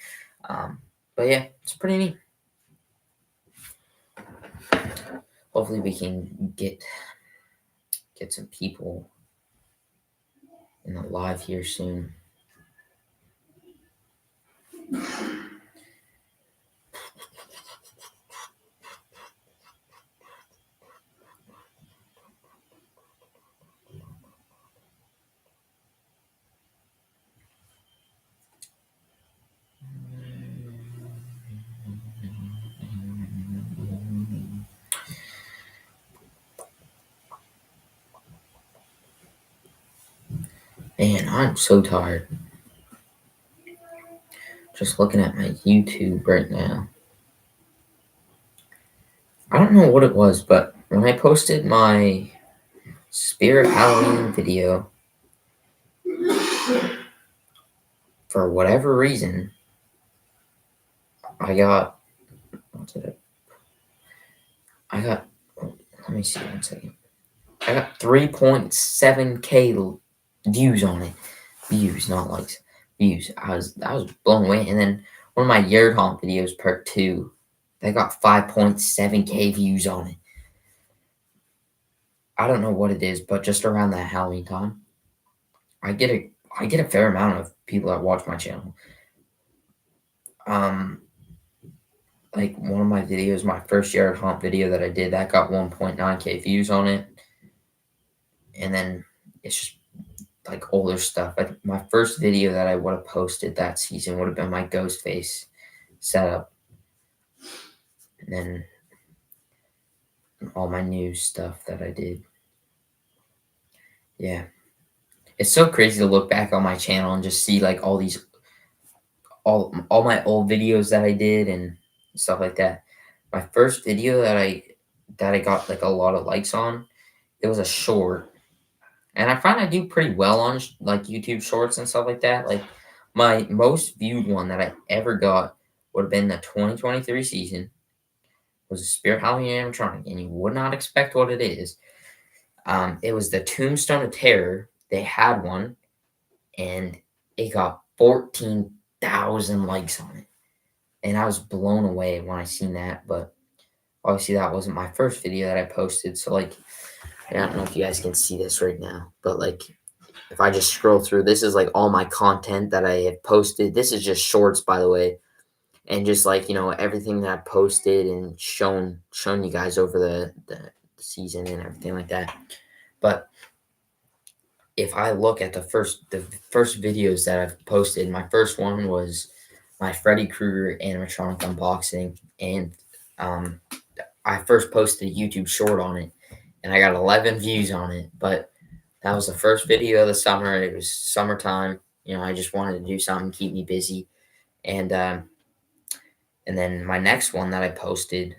Um, but yeah, it's pretty neat. Hopefully, we can get some people in the live here soon. Man, I'm so tired. Just looking at my YouTube right now. I don't know what it was, but when I posted my Spirit Halloween video, for whatever reason, I got what did it? I got. Let me see 1 second. I got 3.7K views on it. Views, not likes. Views. I was blown away. And then one of my Yard Haunt videos, part two, they got 5.7K views on it. I don't know what it is, but just around that Halloween time, I get a fair amount of people that watch my channel. Um, like one of my videos, my first Yard Haunt video that I did, that got 1.9K views on it, and then it's just like older stuff. Like my first video that I would have posted that season would have been my ghost face setup, and then all my new stuff that I did. Yeah, it's so crazy to look back on my channel and just see like all my old videos that I did and stuff like that. My first video that I got like a lot of likes on, it was a short, and I find I do pretty well on like YouTube Shorts and stuff like that. Like my most viewed one that I ever got would have been the 2023 season. Was a Spirit Halloween animatronic, and you would not expect what it is. It was the Tombstone of Terror. They had one, and it got 14,000 likes on it, and I was blown away when I seen that. But obviously, that wasn't my first video that I posted. So like, I don't know if you guys can see this right now, but like, if I just scroll through, this is like all my content that I have posted. This is just shorts, by the way, and just like everything that I posted and shown you guys over the season and everything like that. But if I look at the first videos that I've posted, my first one was my Freddy Krueger animatronic unboxing, and um, I first posted a YouTube short on it, and I got 11 views on it. But that was the first video of the summer. It was summertime. I just wanted to do something keep me busy, and then my next one that I posted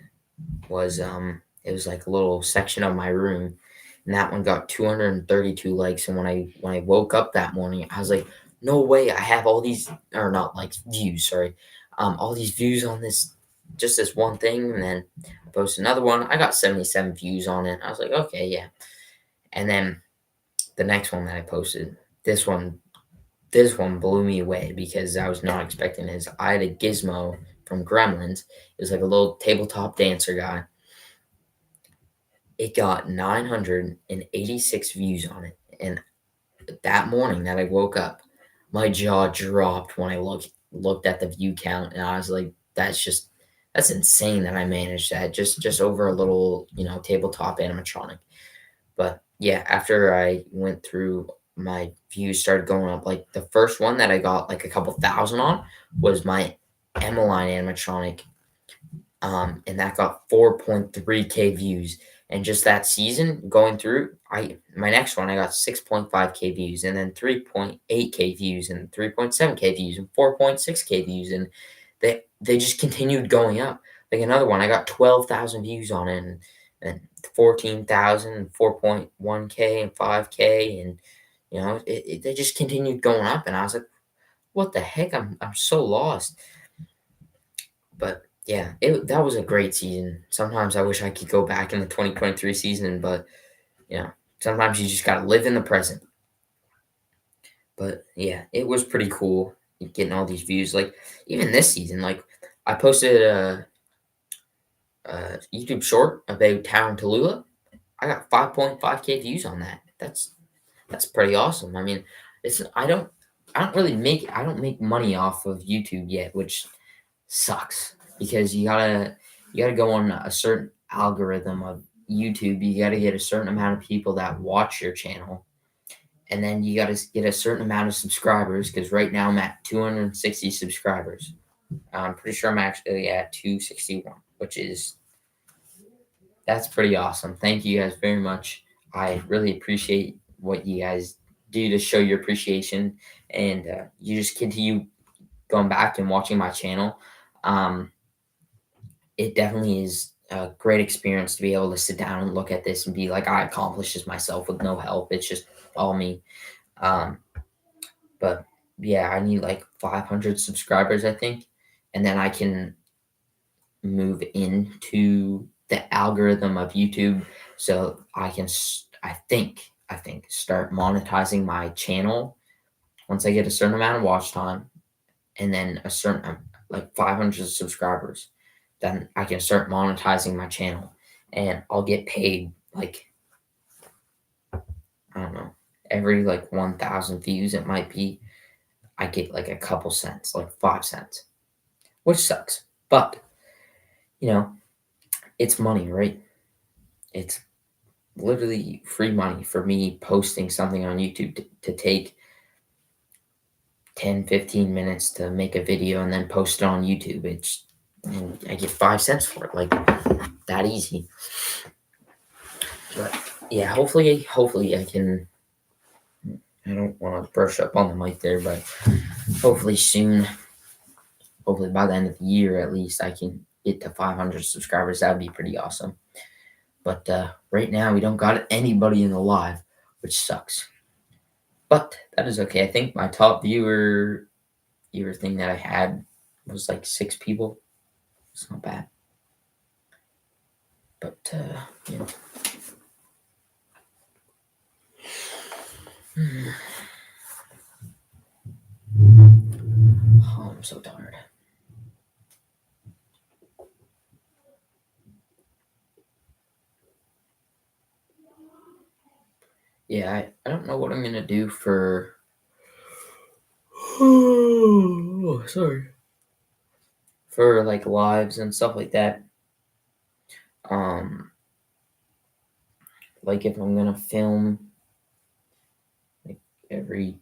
was it was like a little section of my room, and that one got 232 likes. And when I woke up that morning, I was like, no way, I have all these, or not likes, views, sorry, all these views on this one thing. And then I posted another one, I got 77 views on it. I was like, okay, yeah. And then the next one that I posted, this one blew me away because I was not expecting this. I had a gizmo from Gremlins. It was like a little tabletop dancer guy. It got 986 views on it. And that morning that I woke up, my jaw dropped when I looked at the view count, and I was like, that's insane that I managed that just over a little, tabletop animatronic. But yeah, after I went through my views started going up. Like the first one that I got like a couple thousand on was my Emmeline animatronic, and that got 4.3K views. And just that season going through, I my next one I got 6.5K views, and then 3.8K views, and 3.7K views, and 4.6K views, and they just continued going up. Like another one, I got 12,000 views on it, and 14,000, and 4.1K, and 5K, and they just continued going up, and I was like, what the heck? I'm so lost. But yeah, that was a great season. Sometimes I wish I could go back in the 2023 season, but you know, sometimes you just gotta live in the present. But yeah, it was pretty cool getting all these views. Like even this season, like I posted a YouTube short about Town Tallulah. I got 5.5K views on that. That's pretty awesome. I mean, it's I don't make money off of YouTube yet, which sucks because you gotta go on a certain algorithm of YouTube. You gotta get a certain amount of people that watch your channel, and then you gotta get a certain amount of subscribers. Because right now I'm at 260 subscribers. I'm pretty sure I'm actually at 261, which is that's pretty awesome. Thank you guys very much. I really appreciate what you guys do to show your appreciation, and you just continue going back and watching my channel. Um, it definitely is a great experience to be able to sit down and look at this and be like, I accomplished this myself with no help. It's just all me. Um, but yeah, I need like 500 subscribers, I think, and then I can move into the algorithm of YouTube, so I can, I think, start monetizing my channel once I get a certain amount of watch time, and then a certain like 500 subscribers, then I can start monetizing my channel, and I'll get paid like, I don't know, every like 1,000 views it might be, I get like a couple cents, like 5 cents, which sucks, but you know it's money, right? It's literally free money for me posting something on YouTube to take 10-15 minutes to make a video and then post it on YouTube. And I get 5 cents for it, like that easy. But yeah, hopefully I can. I don't want to brush up on the mic there, but hopefully soon, hopefully by the end of the year at least, I can get to 500 subscribers. That would be pretty awesome. But right now we don't got anybody in the live, which sucks. But that is okay. I think my top viewer thing that I had was like 6 people. It's not bad. But you know. Oh, I'm so tired. Yeah, I don't know what I'm gonna do for. Oh, sorry. For like lives and stuff like that. Um, like if I'm gonna film like every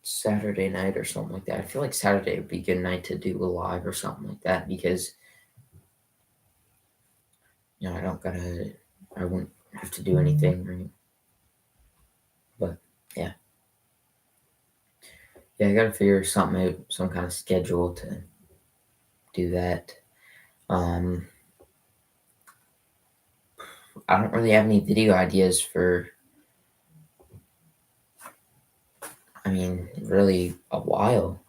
Saturday night or something like that. I feel like Saturday would be a good night to do a live or something like that because I wouldn't have to do anything, right? But yeah, I gotta figure something out, some kind of schedule to do that. Um, I don't really have any video ideas for, I mean, really a while.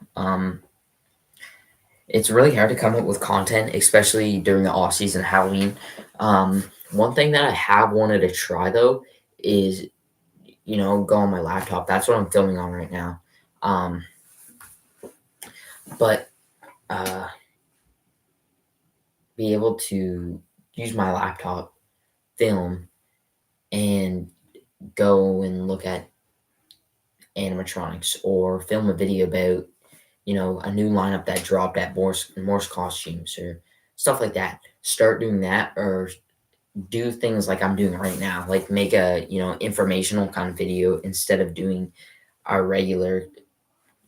It's really hard to come up with content, especially during the off season, Halloween. One thing that I have wanted to try though is, go on my laptop. That's what I'm filming on right now. Um, but uh, be able to use my laptop, film, and go and look at animatronics or film a video about a new lineup that dropped at Morse costumes or stuff like that. Start doing that, or do things like I'm doing right now, like make a informational kind of video instead of doing a regular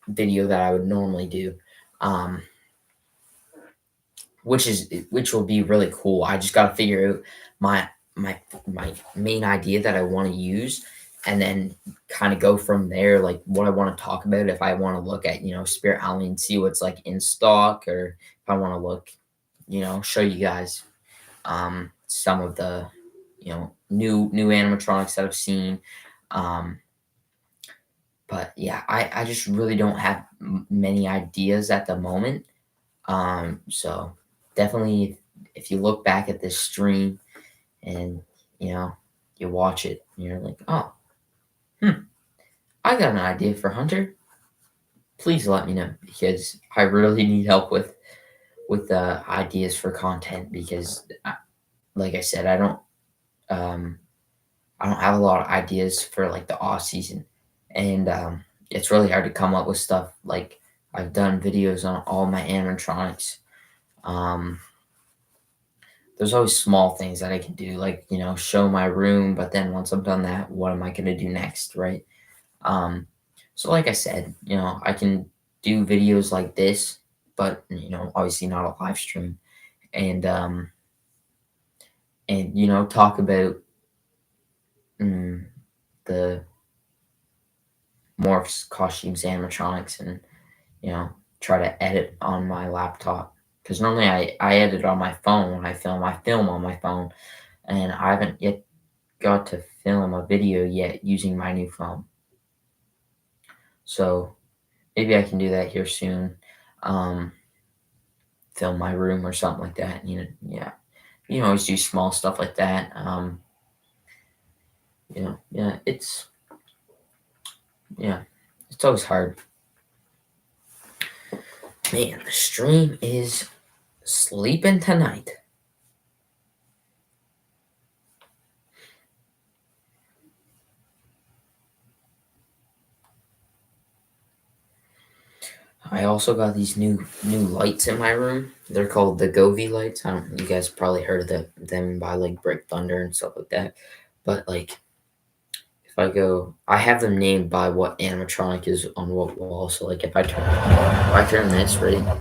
video that I would normally do. Um, which will be really cool. I just got to figure out my my main idea that I want to use, and then kind of go from there. Like what I want to talk about. If I want to look at Spirit Halloween, see what's like in stock, or if I want to look, show you guys some of the new animatronics that I've seen. Um, but yeah, I just really don't have many ideas at the moment. So definitely, if you look back at this stream and you know you watch it, and you're like, oh, I got an idea for Hunter. Please let me know because I really need help with ideas for content because, like I said, um, I don't have a lot of ideas for like the off season, and it's really hard to come up with stuff. Like I've done videos on all my animatronics. Um, there's always small things that I can do, like show my room. But then once I've done that, what am I going to do next, right? Um, so like I said, I can do videos like this, but obviously not a live stream, and talk about mm, the morphs, costumes, animatronics, and try to edit on my laptop because normally I edit on my phone when I film. I film on my phone, and I haven't yet got to film a video yet using my new phone. So maybe I can do that here soon. Um, Film my room or something like that. Yeah, always do small stuff like that. Yeah, yeah, it's always hard. Man, the stream is sleeping tonight. I also got these new lights in my room. They're called the Govee lights. I don't. You guys probably heard of them by like Brick Thunder and stuff like that. But like, if I have them named by what animatronic is on what wall. So like, if I turn this right,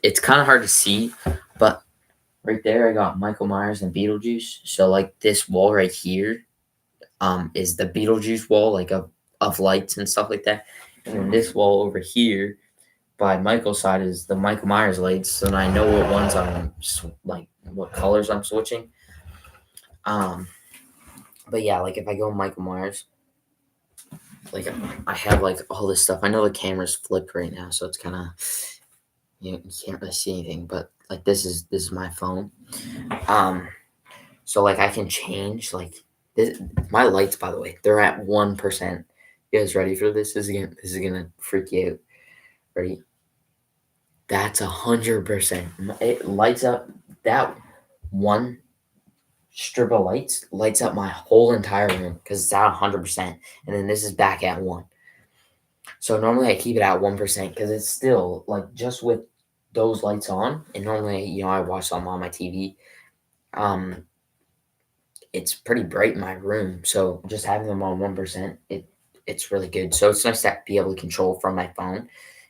it's kind of hard to see, but right there I got Michael Myers and Beetlejuice. So like this wall right here, is the Beetlejuice wall, like of lights and stuff like that, and then this wall over here by Michael's side is the Michael Myers lights, so then I know what ones like what colors I'm switching. Um, but yeah, like if I go Michael Myers, like I have like all this stuff. I know the camera's flipped right now, so it's kind of you can't really see anything. But like this is my phone. Um, so like I can change like this, my lights. By the way, they're at 1%. You guys ready for this? This is gonna freak you out. Ready? That's 100%. It lights up that one strip of lights up my whole entire room because it's at 100%, and then this is back at 1. So normally I keep it at 1% because it's still like just with those lights on, and normally I watch them on my TV. Um, it's pretty bright in my room, so just having them on 1%, it's really good. So it's nice to be able to control from my phone,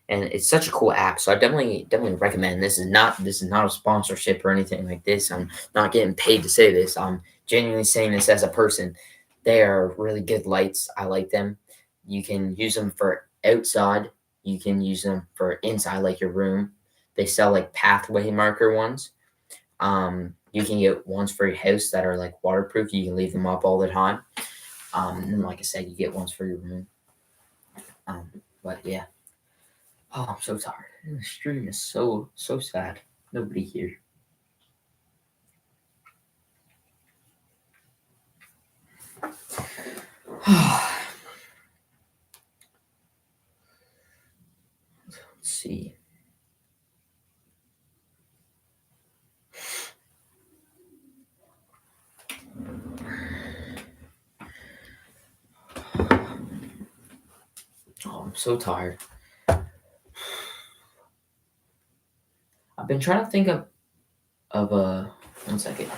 and it's such a cool app. So I definitely recommend. This is not a sponsorship or anything like this. I'm not getting paid to say this. I'm genuinely saying this as a person. They are really good lights. I like them. You can use them for outside. You can use them for inside, like your room. They sell like pathway marker ones. You can get ones for your house that are like waterproof. You can leave them up all the time. And like I said, you get ones for your room. But yeah. Oh, I'm so tired. The stream is so sad. Nobody here. Let's see. Oh, I'm so tired. I've been trying to think of a 1 second.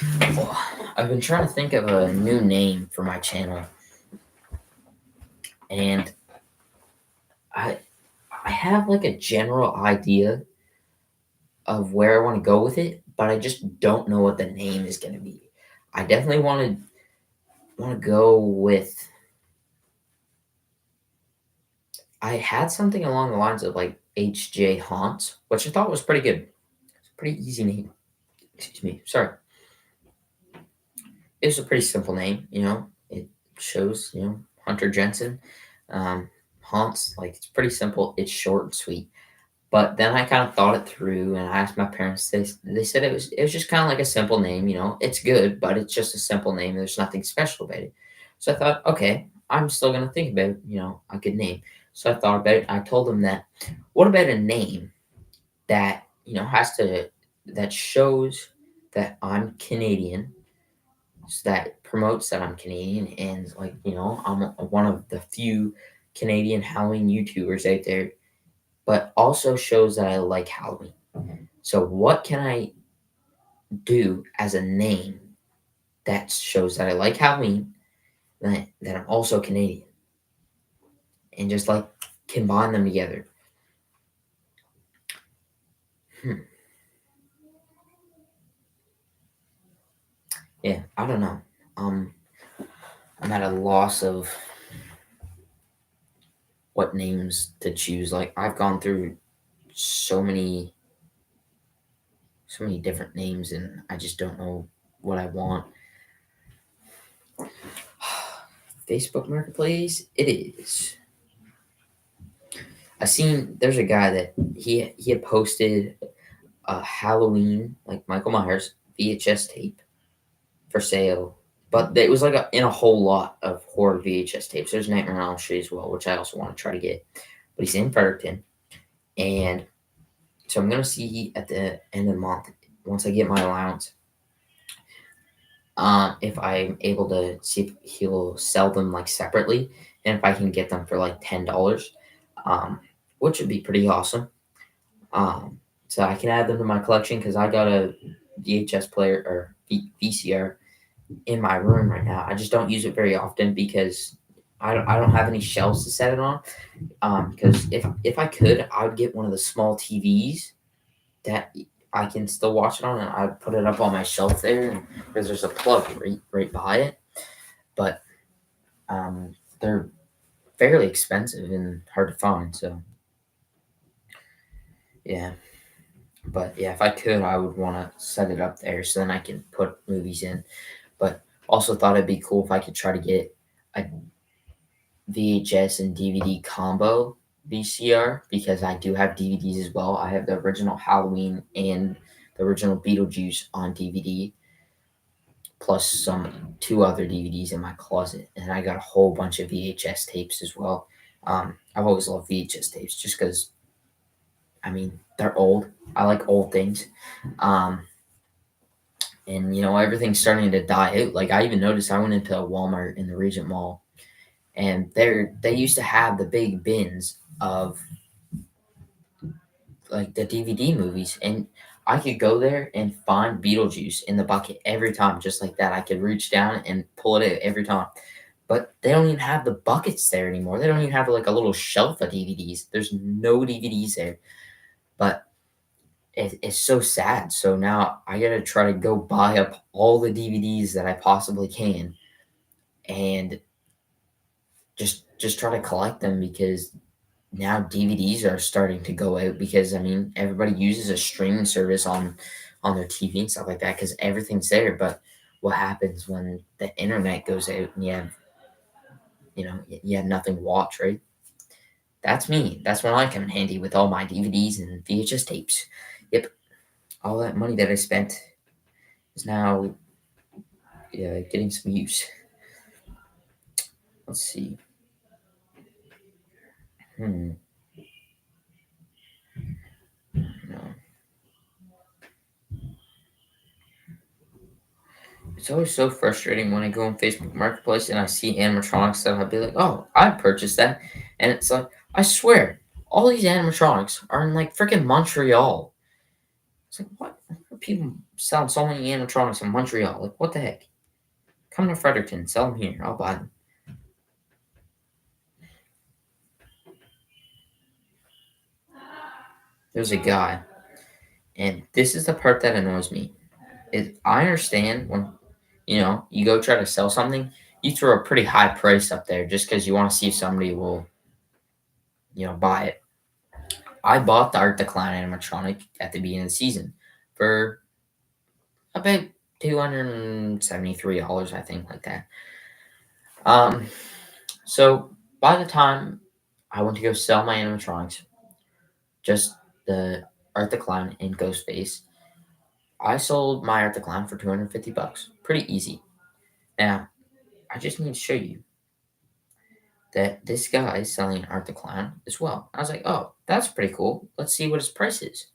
Well, I've been trying to think of a new name for my channel, and I I have like a general idea of where I want to go with it, but I just don't know what the name is going to be. I definitely want to go with. I had something along the lines of like HJ Haunts, which I thought was pretty good. It's a pretty easy name. Excuse me. Sorry. It was a pretty simple name. It shows Hunter Jensen. Um, Haunts, like, it's pretty simple. It's short and sweet. But then I kind of thought it through, and I asked my parents. They said it was just kind of like a simple name. It's good, but it's just a simple name. There's nothing special about it. So I thought, okay, I'm still gonna think about a good name. So I thought about it. I told them that. What about a name that has to that shows that I'm Canadian, so that promotes that I'm Canadian, and like I'm one of the few Canadian Halloween YouTubers out there, but also shows that I like Halloween. So what can I do as a name that shows that I like Halloween, that I'm also Canadian, and just like combine them together? Hmm. Yeah, I don't know. Um, I'm at a loss of what names to choose. Like, I've gone through so many so many different names, and I just don't know what I want. Facebook Marketplace, it is. I seen there's a guy that he had posted a Halloween, like Michael Myers VHS tape for sale, but it was like in a whole lot of horror VHS tapes. There's Nightmare on Elm Street as well, which I also want to try to get. But he's in Fredericton, and so I'm gonna see at the end of the month, once I get my allowance, if I'm able to see if he'll sell them like separately, and if I can get them for like $10, um, which would be pretty awesome. Um, so I can add them to my collection because I got a VHS player or VCR in my room right now. I just don't use it very often because I don't have any shelves to set it on. Because if I could, I would get one of the small TVs that I can still watch it on, and I'd put it up on my shelf there because there's a plug right by it. But they're fairly expensive and hard to find. So yeah, but yeah, if I could, I would want to set it up there so then I can put movies in. But also thought it'd be cool if I could try to get a VHS and DVD combo VCR because I do have DVDs as well. I have the original Halloween and the original Beetlejuice on DVD, plus some two other DVDs in my closet, and I got a whole bunch of VHS tapes as well. I've always loved VHS tapes just because they're old. I like old things, um, and everything's starting to die out. Like, I even noticed, I went into a Walmart in the Regent Mall, and they used to have the big bins of like the DVD movies, and I could go there and find Beetlejuice in the bucket every time, just like that. I could reach down and pull it out every time. But they don't even have the buckets there anymore. They don't even have like a little shelf of DVDs. There's no DVDs there. But it's so sad. So now I gotta try to go buy up all the DVDs that I possibly can, and just try to collect them because now DVDs are starting to go out because everybody uses a streaming service on their TV and stuff like that because everything's there. But what happens when the internet goes out and you have nothing to watch, right? That's me. That's when I come in handy with all my DVDs and VHS tapes. Yep, all that money that I spent is now getting some use. Let's see. Hmm. No. It's always so frustrating when I go on Facebook Marketplace and I see animatronics stuff. I'd be like, "Oh, I'd purchase that," and it's like, I swear, all these animatronics are in like freaking Montreal. It's like, what? people selling so many animatronics in Montreal? Like, what the heck? Come to Fredericton, sell them here. I'll buy them. There's a guy, and this is the part that annoys me. Is I understand when you go try to sell something, you throw a pretty high price up there just because you want to see if somebody will buy it. I bought the Art the Clown animatronic at the beginning of the season for about $273, I think, like that. Um, so by the time I went to go sell my animatronics, just the Art the Clown and Ghostface, I sold my Art the Clown for $250. Pretty easy. Now, I just need to show you that this guy is selling Art the Clown as well. I was like, oh, that's pretty cool. Let's see what his price is.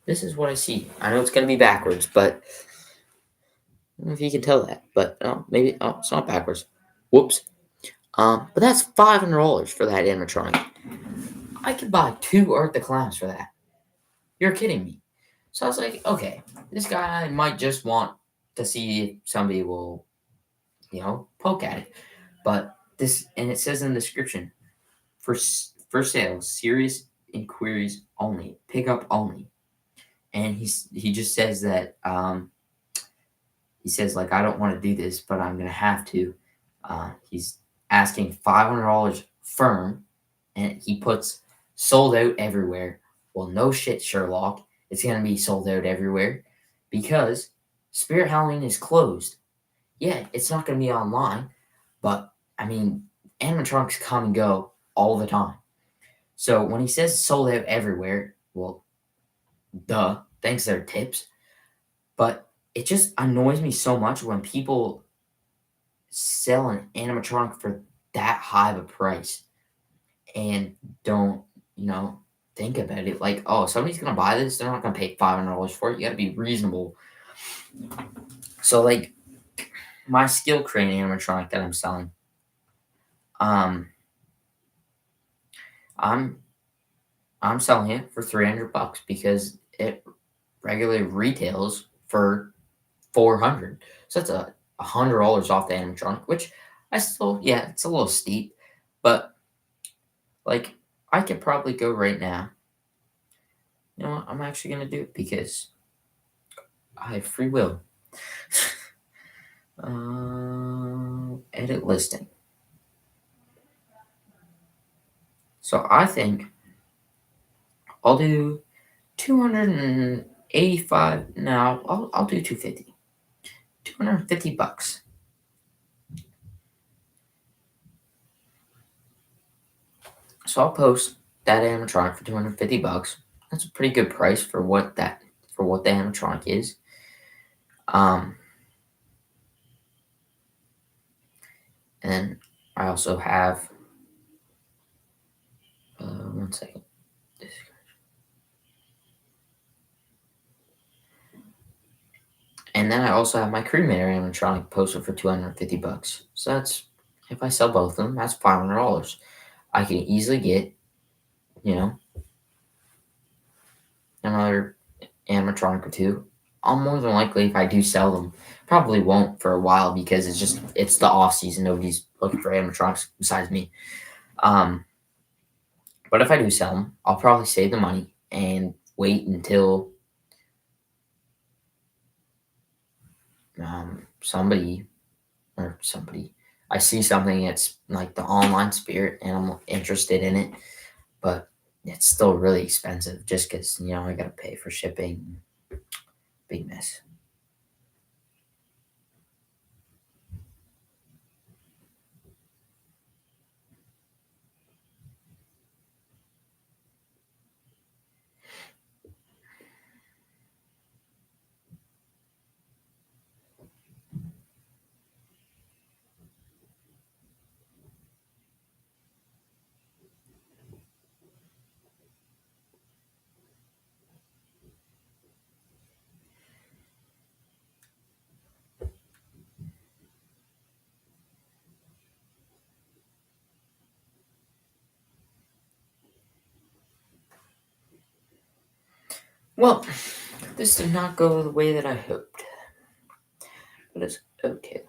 This is what I see. I know it's going to be backwards, but I don't know if you can tell that. But maybe it's not backwards. Whoops. But that's $500 for that animatronic. I could buy two Art the Clowns for that. You're kidding me. So I was like, okay, this guy might just want to see if somebody will, poke at it. But this, and it says in the description, for sale, serious inquiries only, pickup only. And he just says that he says like I don't want to do this, but I'm gonna have to. He's asking $500 firm, and he puts sold out everywhere. Well, no shit, Sherlock. It's gonna be sold out everywhere because Spirit Halloween is closed. Yeah, it's not gonna be online, but I mean, animatronics come and go all the time. So when he says sold out everywhere, well, duh, thanks their tips. But it just annoys me so much when people sell an animatronic for that high of a price and don't, think about it. Like, oh, somebody's gonna buy this, they're not gonna pay $500 for it. You gotta be reasonable. So like my skill crane animatronic that I'm selling, um, I'm I'm selling it for $300 because it regularly retails for 400. So that's $100 off the animatronic, which I still, yeah, it's a little steep, but like I could probably go right now. You know what? I'm actually gonna do it because I have free will. Edit listing. So I think I'll do 285. Now I'll do 250. $250. So I'll post that animatronic for $250. That's a pretty good price for what the animatronic is. Um, and I also have one second. And then I also have my cremator animatronic posted for $250. So that's if I sell both of them, that's $500. I can easily get, you know, another animatronic or two. I'll more than likely, if I do sell them, probably won't for a while because it's the off season. Nobody's looking for animatronics besides me. Um, but if I do sell them, I'll probably save the money and wait until somebody or somebody I see something that's like the online spirit and I'm interested in it, but it's still really expensive just because I gotta pay for shipping. Big mess. Well, This did not go the way that I hoped, but it's okay.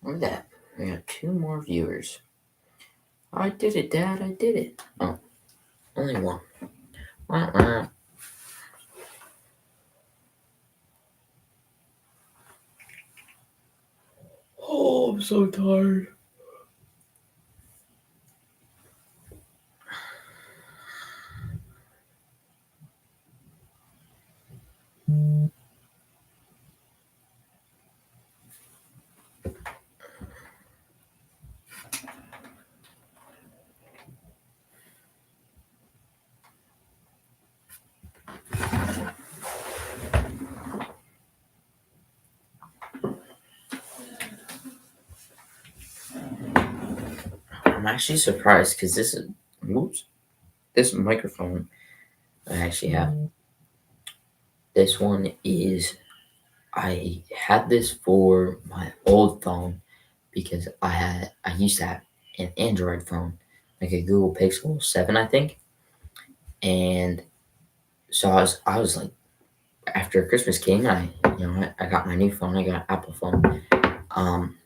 Look at that. We got 2 more viewers. I did it, Dad. I did it. Oh, only one. Wah, wah. Oh, I'm so tired. I'm actually surprised because this microphone I actually have. This one is I had this for my old phone because I used to have an Android phone, like a Google Pixel 7, I think. And so I was like, after Christmas came, I got my new phone. I got an Apple phone. Um,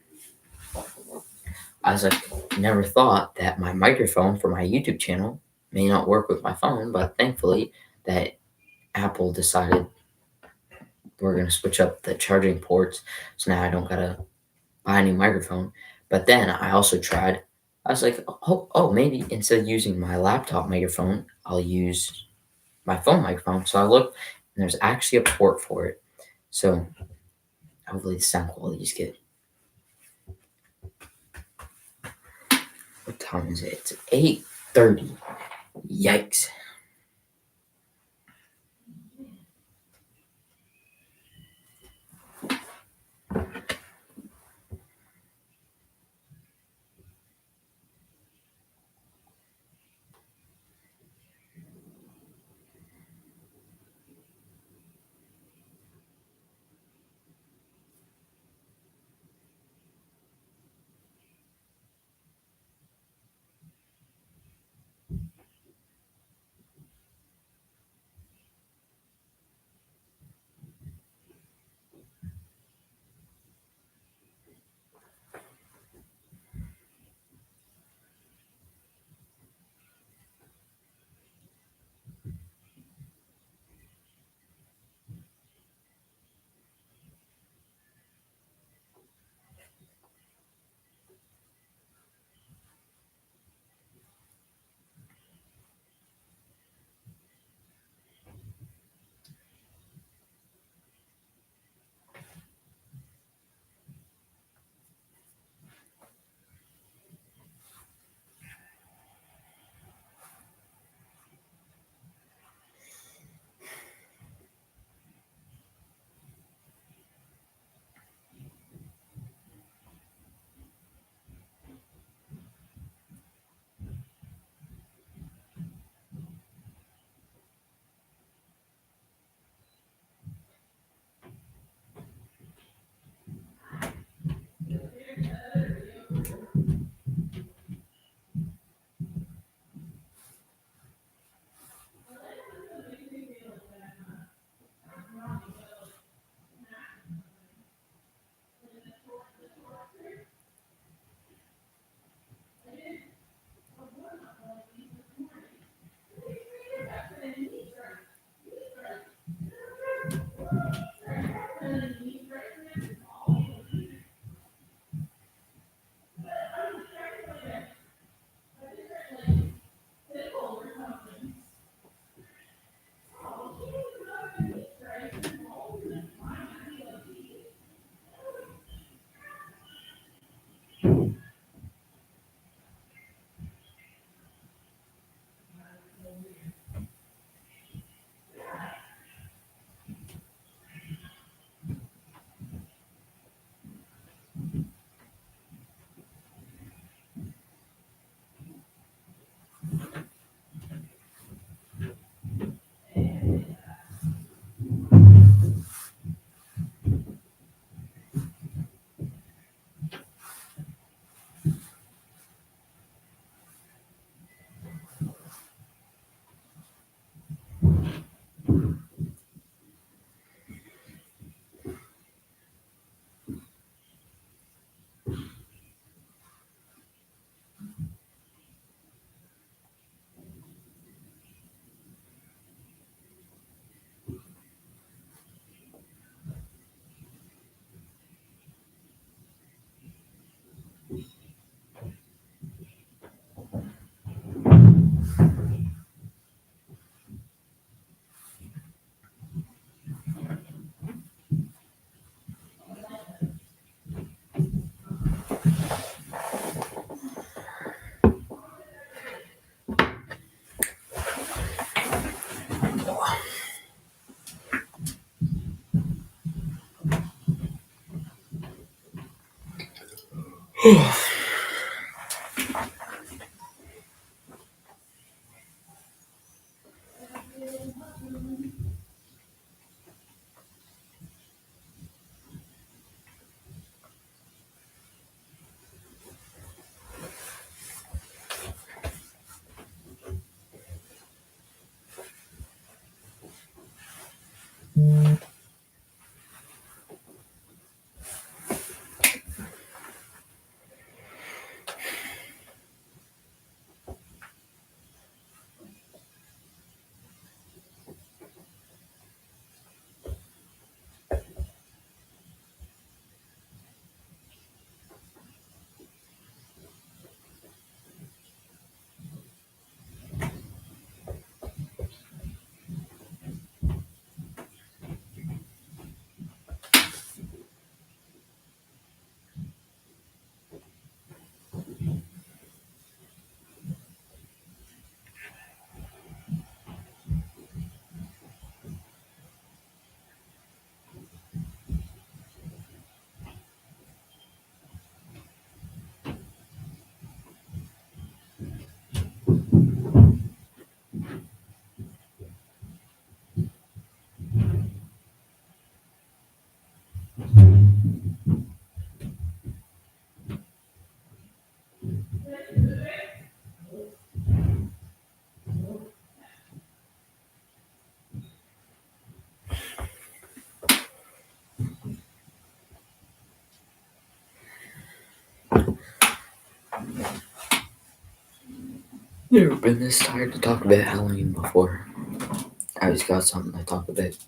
I was like, never thought that my microphone for my YouTube channel may not work with my phone, but thankfully that Apple decided we're gonna switch up the charging ports, so now I don't gotta buy a new microphone. But then I also tried. I was like, oh, maybe instead of using my laptop microphone, I'll use my phone microphone. So I looked, and there's actually a port for it. So hopefully the sound quality is good. What time is it? It's 8:30. Yikes! Never been this tired to talk about Halloween before. I always got something to talk about.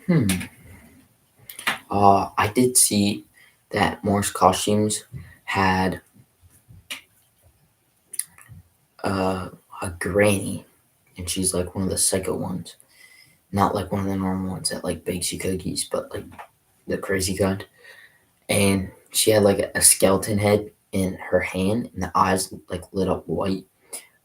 Hmm. I did see that Morse Costumes had uh, a granny, and she's like one of the psycho ones. Not like one of the normal ones that like bakes you cookies, but like the crazy kind. And she had like a skeleton head in her hand, and the eyes like lit up white,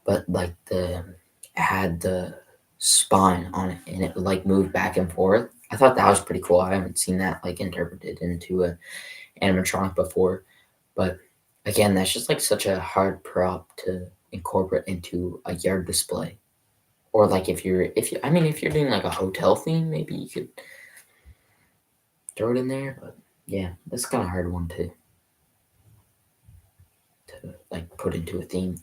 but like the it had the spine on it, and it would like move back and forth. I thought that was pretty cool. I haven't seen that like interpreted into a animatronic before, but again, that's just like such a hard prop to incorporate into a yard display. Or like if you're doing like a hotel theme, maybe you could throw it in there. But yeah, that's kind of hard one to like put into a theme.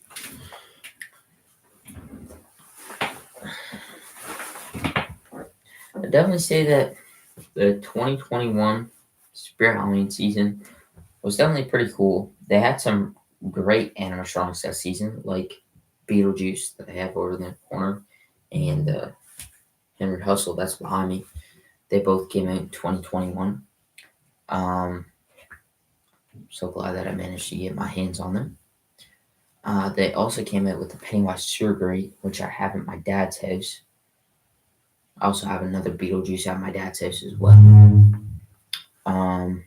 I'd definitely say that the 2021 Spirit Halloween season was definitely pretty cool. They had some great animatronics that season, like Beetlejuice that they have over in the corner, and Henry Hustle that's behind me. They both came out in 2021. So glad that I managed to get my hands on them. They also came out with the Pennywise Surgery, which I have at my dad's house. I also have another Beetlejuice at my dad's house as well. Um,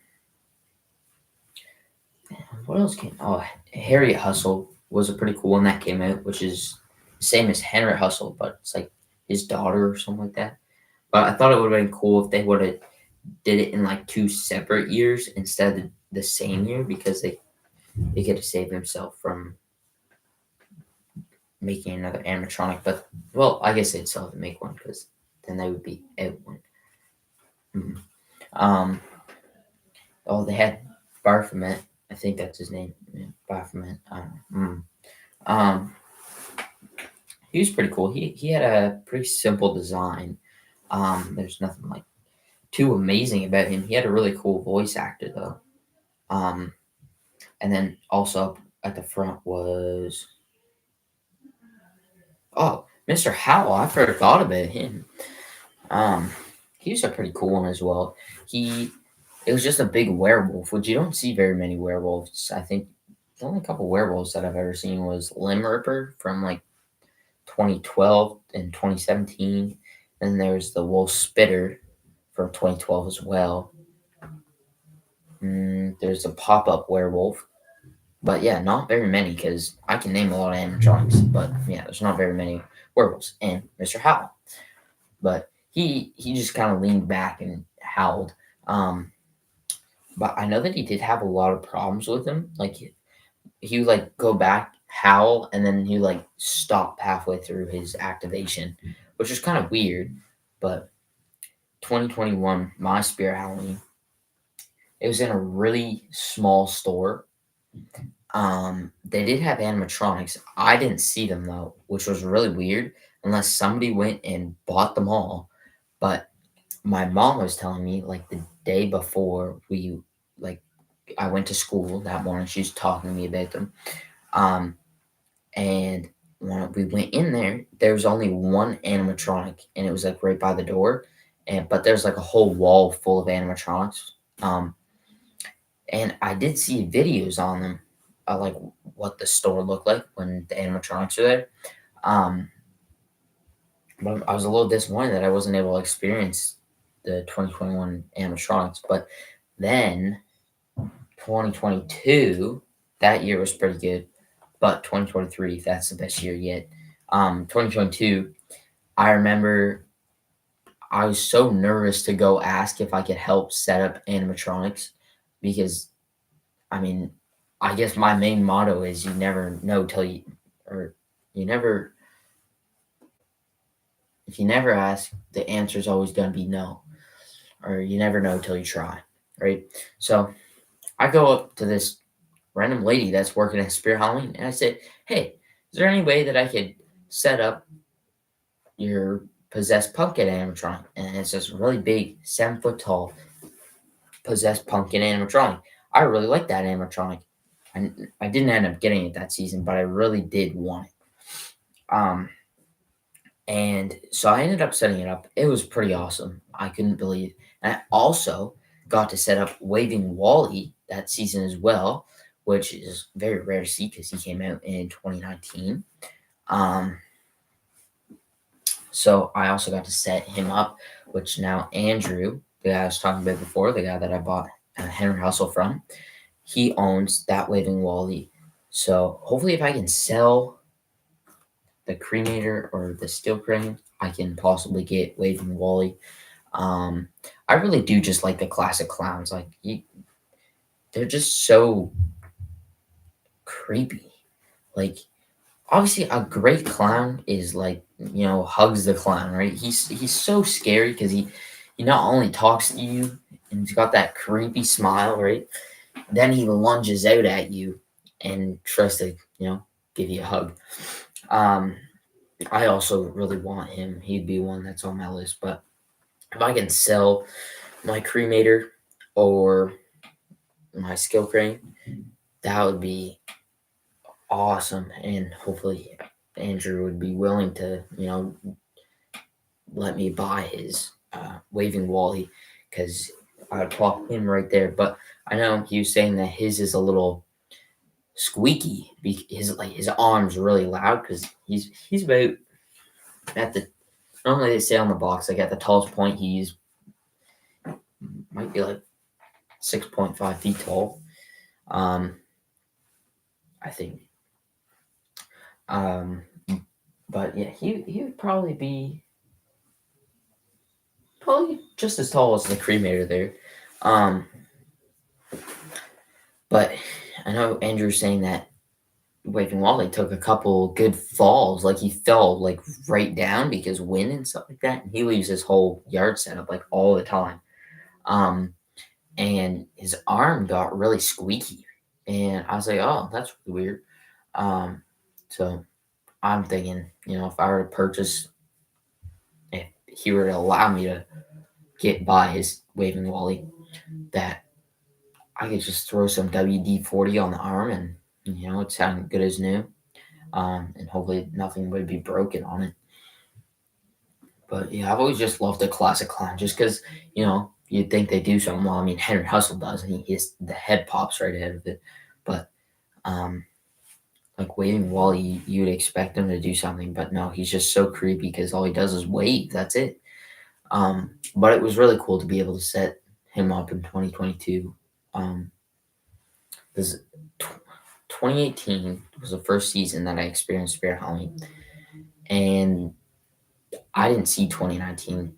what else came? Oh, Harriet Hustle was a pretty cool one that came out, which is same as Henry Hustle, but it's like his daughter or something like that. But I thought it would have been cool if they would have did it in like two separate years instead of the same year because they could have saved themselves from making another animatronic. But well, I guess they'd still have to make one because then they would be out one. Mhm. Um, oh, they had Baphomet. I think that's his name. Yeah, Baphomet. Um, he was pretty cool. He had a pretty simple design. There's nothing like too amazing about him. He had a really cool voice actor though. Um, and then also up at the front was Mr. Howell. I forgot about him. Um, he was a pretty cool one as well. He it was just a big werewolf, which you don't see very many werewolves. I think the only couple werewolves that I've ever seen was Limb Ripper from like 2012 and 2017. And there's the Wolf Spitter from 2012 as well. There's a pop up werewolf. But yeah, not very many because I can name a lot of animatronics. But yeah, there's not very many werewolves. And Mr. Howell. But he just kind of leaned back and howled. Um, but I know that he did have a lot of problems with him. Like he would like go back, howl, and then he would like stop halfway through his activation, which was kind of weird. But 2021, my Spirit Halloween, it was in a really small store. They did have animatronics. I didn't see them though, which was really weird. Unless somebody went and bought them all. But my mom was telling me like the day before like I went to school that morning. She was talking to me about them. Um, and when we went in there, there was only one animatronic, and it was like right by the door. And but there's like a whole wall full of animatronics. Um, and I did see videos on them, like what the store looked like when the animatronics were there. Um, but I was a little disappointed that I wasn't able to experience the 2021 animatronics. But then 2022, that year was pretty good. But 2023, that's the best year yet. 2022, I remember I was so nervous to go ask if I could help set up animatronics because, I mean, I guess my main motto is you never know till you, or you never, if you never ask, the answer is always going to be no, or you never know till you try, right? So I go up to this random lady that's working at Spirit Halloween and I said, hey, is there any way that I could set up your possessed pumpkin animatronic? And it's this really big, 7 foot tall possessed pumpkin animatronic. I really like that animatronic. I didn't end up getting it that season, but I really did want it. Um, and so I ended up setting it up. It was pretty awesome. I couldn't believe. And I also got to set up Waving Wally that season as well, which is very rare to see because he came out in 2019. Um, so I also got to set him up, which now Andrew, the guy I was talking about before, the guy that I bought Henry Hustle from, he owns that Waving Wally. So hopefully, if I can sell the cremator or the steel crane, I can possibly get Waving Wally. I really do just like the classic clowns. They're just so creepy. Like obviously, a great clown is like hugs the clown, right? He's so scary because he not only talks to you and he's got that creepy smile, right? Then he lunges out at you and tries to give you a hug. Um, I also really want him. He'd be one that's on my list. But if I can sell my cremator or my skill crane, that would be awesome. And hopefully Andrew would be willing to, let me buy his waving Wally because I would plop him right there. But I know he was saying that his is a little squeaky. His arms really loud because he's about at the normally they say on the box like at the tallest point he's might be like 6.5 feet tall. Um, I think. Um, But yeah, he would probably be probably just as tall as the cremator there. Um, but I know Andrew's saying that Waving Wally took a couple good falls. Like he fell like right down because wind and stuff like that. And he leaves his whole yard set up like all the time. Um, and his arm got really squeaky. And I was like, oh, that's really weird. Um, so I'm thinking, if I were to purchase, if he were to allow me to get by his Waving Wally, that I could just throw some WD 40 on the arm and, it sounded good as new. And hopefully nothing would be broken on it. But yeah, I've always just loved the classic clown just because, you'd think they do something. Well, I mean, Henry Hustle does, and the head pops right out of it. But, um, like Waving Wally, you'd expect him to do something, but no, he's just so creepy because all he does is wave. That's it. But it was really cool to be able to set him up in 2022. This 2018 was the first season that I experienced Spirit Halloween, and I didn't see 2019.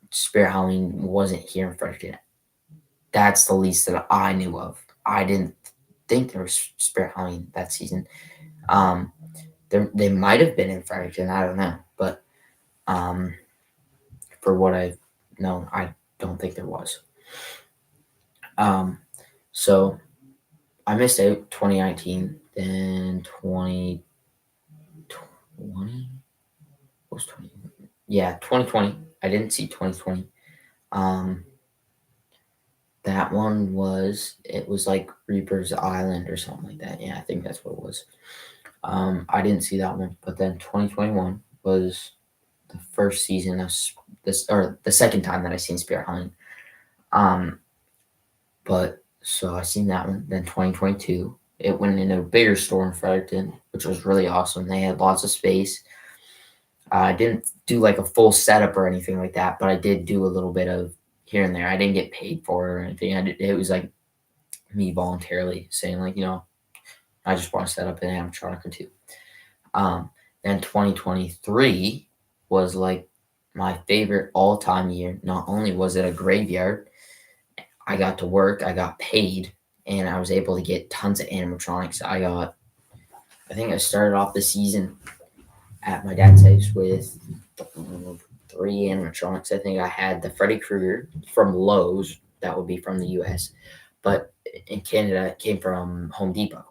Spirit Halloween wasn't here in Fredericton. That's the least that I knew of. I didn't think there was Spirit Halloween that season. Um, they might have been in Fredericton. I don't know, but um, for what I've known, I don't think there was. Um, so I missed out 2019, then 2020 was 20. Yeah, 2020. I didn't see 2020. Um, that one it was like Reaper's Island or something like that. Yeah, I think that's what it was. I didn't see that one, but then 2021 was the first season of this, or the second time that I seen Spirit Halloween. Um, but so I seen that one. Then 2022, it went in a bigger store in Fredericton, which was really awesome. They had lots of space. I didn't do like a full setup or anything like that, but I did do a little bit of here and there. I didn't get paid for it or anything. It was like me voluntarily saying like, I just want to set up an animatronic or two. Um, then 2023 was like my favorite all time year. Not only was it a graveyard, I got to work, I got paid, and I was able to get tons of animatronics. I think I started off the season at my dad's house with three animatronics. I think I had the Freddy Krueger from Lowe's, that would be from the US, but in Canada, it came from Home Depot.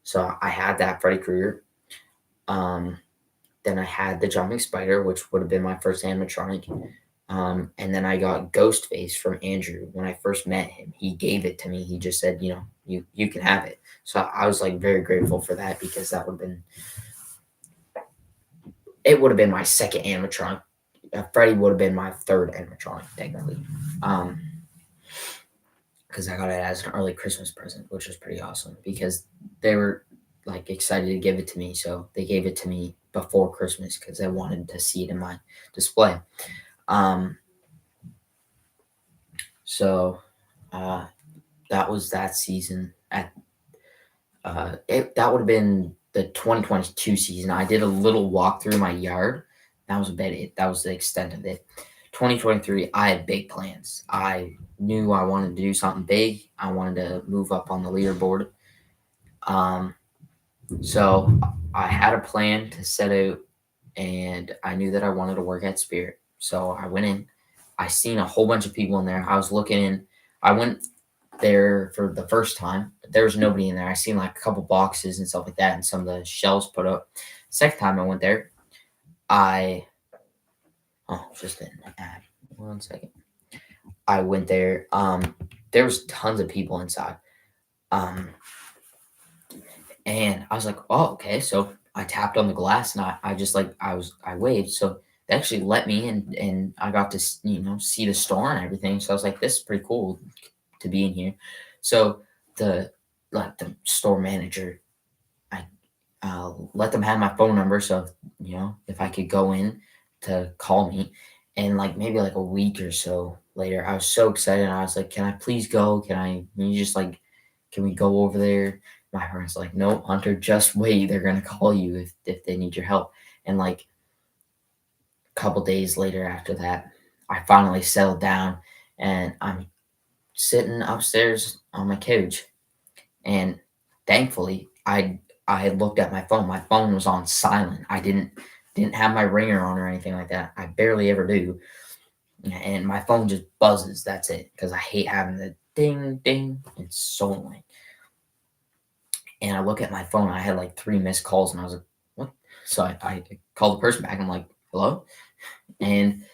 So I had that Freddy Krueger. Um, then I had the Jumping Spider, which would have been my first animatronic. And then I got Ghostface from Andrew when I first met him. He gave it to me. He just said, you can have it. So I was like very grateful for that because it would have been my second animatronic. Freddy would have been my third animatronic technically. Because I got it as an early Christmas present, which was pretty awesome because they were like excited to give it to me. So they gave it to me before Christmas because I wanted to see it in my display. Um, so that was that season. That would have been the 2022 season. I did a little walk through my yard. That was about it. That was the extent of it. 2023, I had big plans. I knew I wanted to do something big. I wanted to move up on the leaderboard. Um, so I had a plan to set out, and I knew that I wanted to work at Spirit. So I went in. I seen a whole bunch of people in there. I was looking in. I went there for the first time. There was nobody in there. I seen like a couple boxes and stuff like that, and some of the shelves put up. Second time I went there, I just an ad. 1 second. I went there. There was tons of people inside. Um, and I was like, oh, okay. So I tapped on the glass and I just like I waved. So they actually let me in and I got to see the store and everything. So I was like, this is pretty cool to be in here. So the the store manager, I let them have my phone number. So if I could go in to call me, and like maybe like a week or so later, I was so excited. I was like, can I please go? Can you just like, can we go over there? my parents like, no, Hunter, just wait. They're gonna call you if they need your help. And like a couple days later after that, I finally settled down and I'm sitting upstairs on my couch. And thankfully, I had looked at my phone. My phone was on silent. I didn't have my ringer on or anything like that. I barely ever do. And my phone just buzzes. That's it. Because I hate having the ding ding. It's so annoying. And I look at my phone. I had like three missed calls, and I was like, "What?" So I called the person back. I'm like, "Hello," and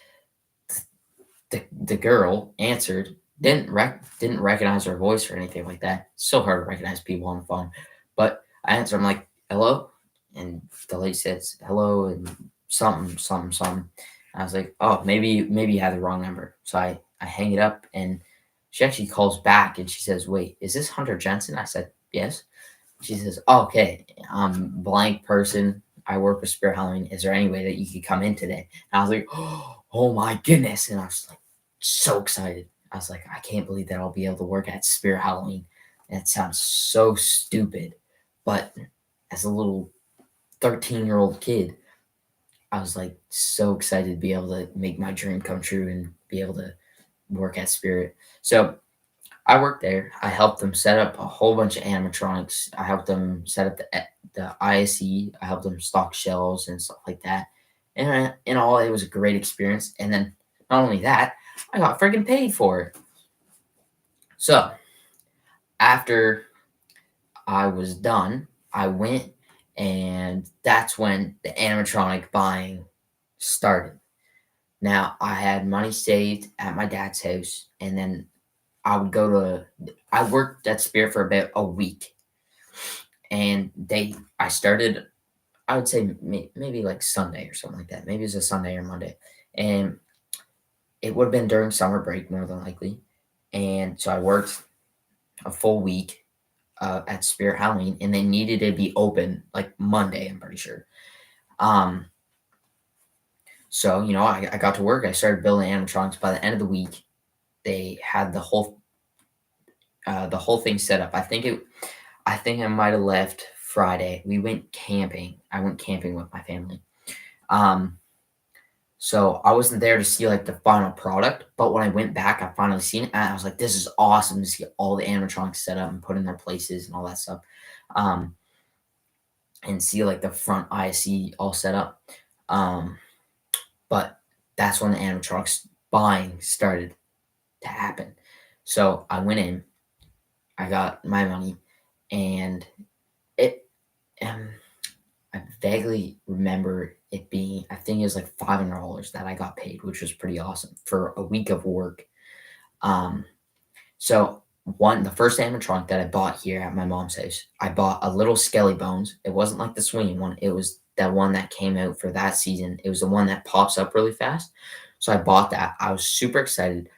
the girl answered. Didn't recognize her voice or anything like that. It's so hard to recognize people on the phone, but I answered. I'm like, "Hello," and the lady says, "Hello," and something something something. I was like, "Oh, maybe you had the wrong number." So I hang it up, and she actually calls back, and she says, "Wait, is this Hunter Jensen?" I said, "Yes." She says, "Oh, okay, I'm blank person. I work with Spirit Halloween. Is there any way that you could come in today?" And I was like, "Oh my goodness!" And I was like so excited. I was like, "I can't believe that I'll be able to work at Spirit Halloween." And it sounds so stupid, but as a little 13-year-old kid, I was like so excited to be able to make my dream come true and be able to work at Spirit. So I worked there. I helped them set up a whole bunch of animatronics. I helped them set up the ISE. I helped them stock shelves and stuff like that. And in all, it was a great experience. And then not only that, I got freaking paid for it. So after I was done, I went, and that's when the animatronic buying started. Now I had money saved at my dad's house, and then I would go to. I worked at Spirit for about a week, and I started. I would say maybe like Sunday or something like that. Maybe it was a Sunday or Monday, and it would have been during summer break more than likely. And so I worked a full week at Spirit Halloween, and they needed to be open like Monday. I'm pretty sure. Um, so I got to work. I started building animatronics. By the end of the week, they had the whole thing set up. I think I might have left Friday. We went camping. I went camping with my family. Um, so I wasn't there to see like the final product, but when I went back, I finally seen it, and I was like, "This is awesome to see all the animatronics set up and put in their places and all that stuff." Um, and see like the front IC all set up. Um, but that's when the animatronics buying started to happen. So I went in, I got my money, and it. Um, I vaguely remember it being, I think it was like $500 that I got paid, which was pretty awesome for a week of work. Um, so the first animatronic that I bought here at my mom's house, I bought a little Skelly Bones. It wasn't like the swinging one. It was that one that came out for that season. It was the one that pops up really fast. So I bought that. I was super excited.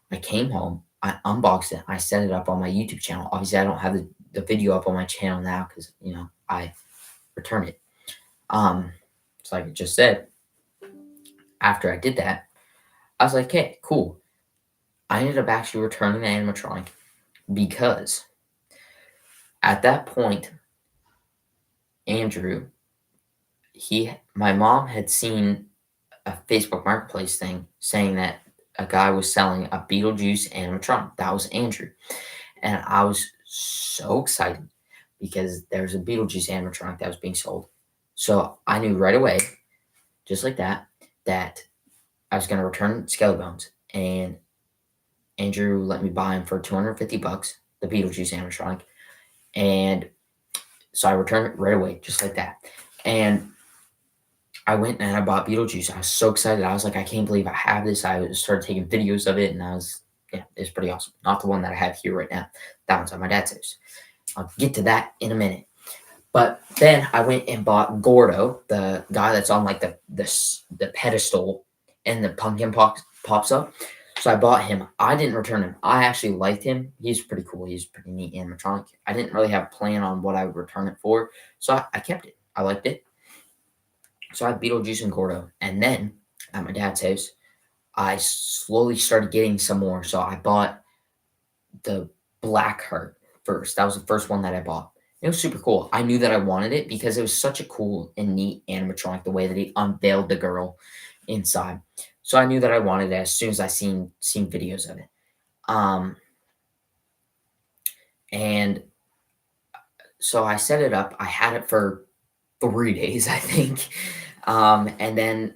I came home, I unboxed it, I set it up on my YouTube channel. Obviously, I don't have the video up on my channel now because I returned it. So like I just said, after I did that, I was like, okay, cool. I ended up actually returning the animatronic because at that point, Andrew, my mom had seen a Facebook Marketplace thing saying that a guy was selling a Beetlejuice animatronic. That was Andrew, and I was so excited because there was a Beetlejuice animatronic that was being sold. So I knew right away, just like that I was going to return Skelly Bones, and Andrew let me buy him for $250, the Beetlejuice animatronic, and so I returned it right away, just like that. And I went and I bought Beetlejuice. I was so excited. I was like, I can't believe I have this. I started taking videos of it, and yeah, it's pretty awesome. Not the one that I have here right now. That one's at my dad's house. I'll get to that in a minute. But then I went and bought Gordo, the guy that's on like the pedestal, and the pumpkin pops up. So I bought him. I didn't return him. I actually liked him. He's pretty cool. He's pretty neat animatronic. I didn't really have a plan on what I would return it for, so I kept it. I liked it. So I had Beetlejuice and Gordo, and then at my dad's house, I slowly started getting some more. So I bought the Black Heart first. That was the first one that I bought, It was super cool. I knew that I wanted it because it was such a cool and neat animatronic the way that he unveiled the girl inside. So I knew that I wanted it as soon as I seen videos of it. Um, and so I set it up. I had it for 3 days, I think. And then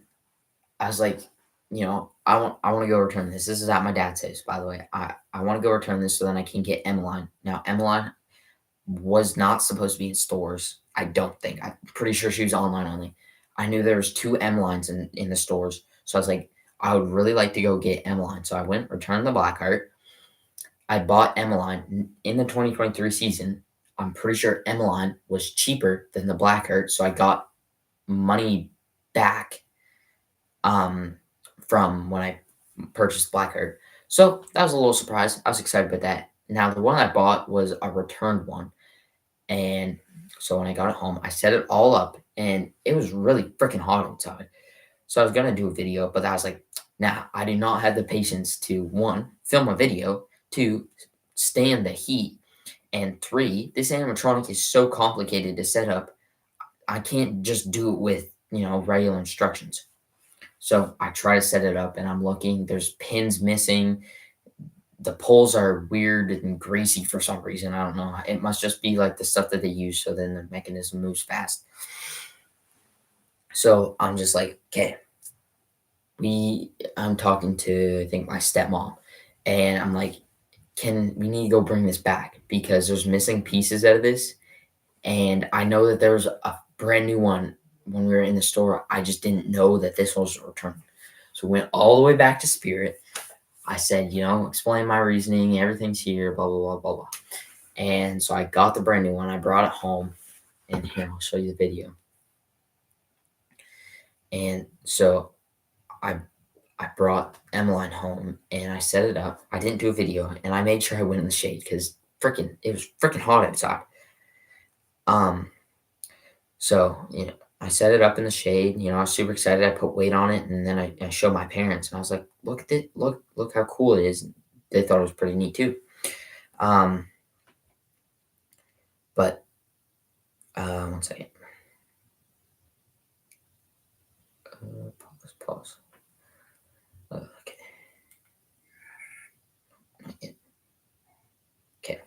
I was like, I want to go return this. This is at my dad's house, by the way. I want to go return this so then I can get Emmeline. Now, Emmeline was not supposed to be in stores. I don't think. I'm pretty sure she was online only. I knew there was two Emmylines in the stores, so I was like, I would really like to go get Emmeline. So I went, returned the Blackheart. I bought Emmeline in the 2023 season. I'm pretty sure Emmeline was cheaper than the Blackheart, so I got money back um, from when I purchased Blackheart. So that was a little surprise. I was excited about that. Now the one I bought was a returned one. And so when I got it home, I set it all up and it was really freaking hot outside. So I was gonna do a video, but I was like, nah, I do not have the patience to one, film a video, two, stand the heat, and three, this animatronic is so complicated to set up. I can't just do it with, regular instructions. So I try to set it up and I'm looking, there's pins missing, the poles are weird and greasy for some reason. I don't know. It must just be like the stuff that they use so then the mechanism moves fast. So I'm just like, okay, I'm talking to I think my stepmom and I'm like, we need to go bring this back because there's missing pieces out of this. And I know that there was a brand new one when we were in the store. I just didn't know that this was returned. So we went all the way back to Spirit. I said, explain my reasoning, everything's here, blah, blah, blah, blah, blah. And so I got the brand new one. I brought it home, and here, I'll show you the video. And so I I brought Emmeline home, and I set it up. I didn't do a video, and I made sure I went in the shade because it was freaking hot outside. Um, so I set it up in the shade. I was super excited. I put weight on it, and then I showed my parents, and I was like, "Look at it! Look how cool it is." They thought it was pretty neat too. Um, but 1 second. Pause. Okay. Okay.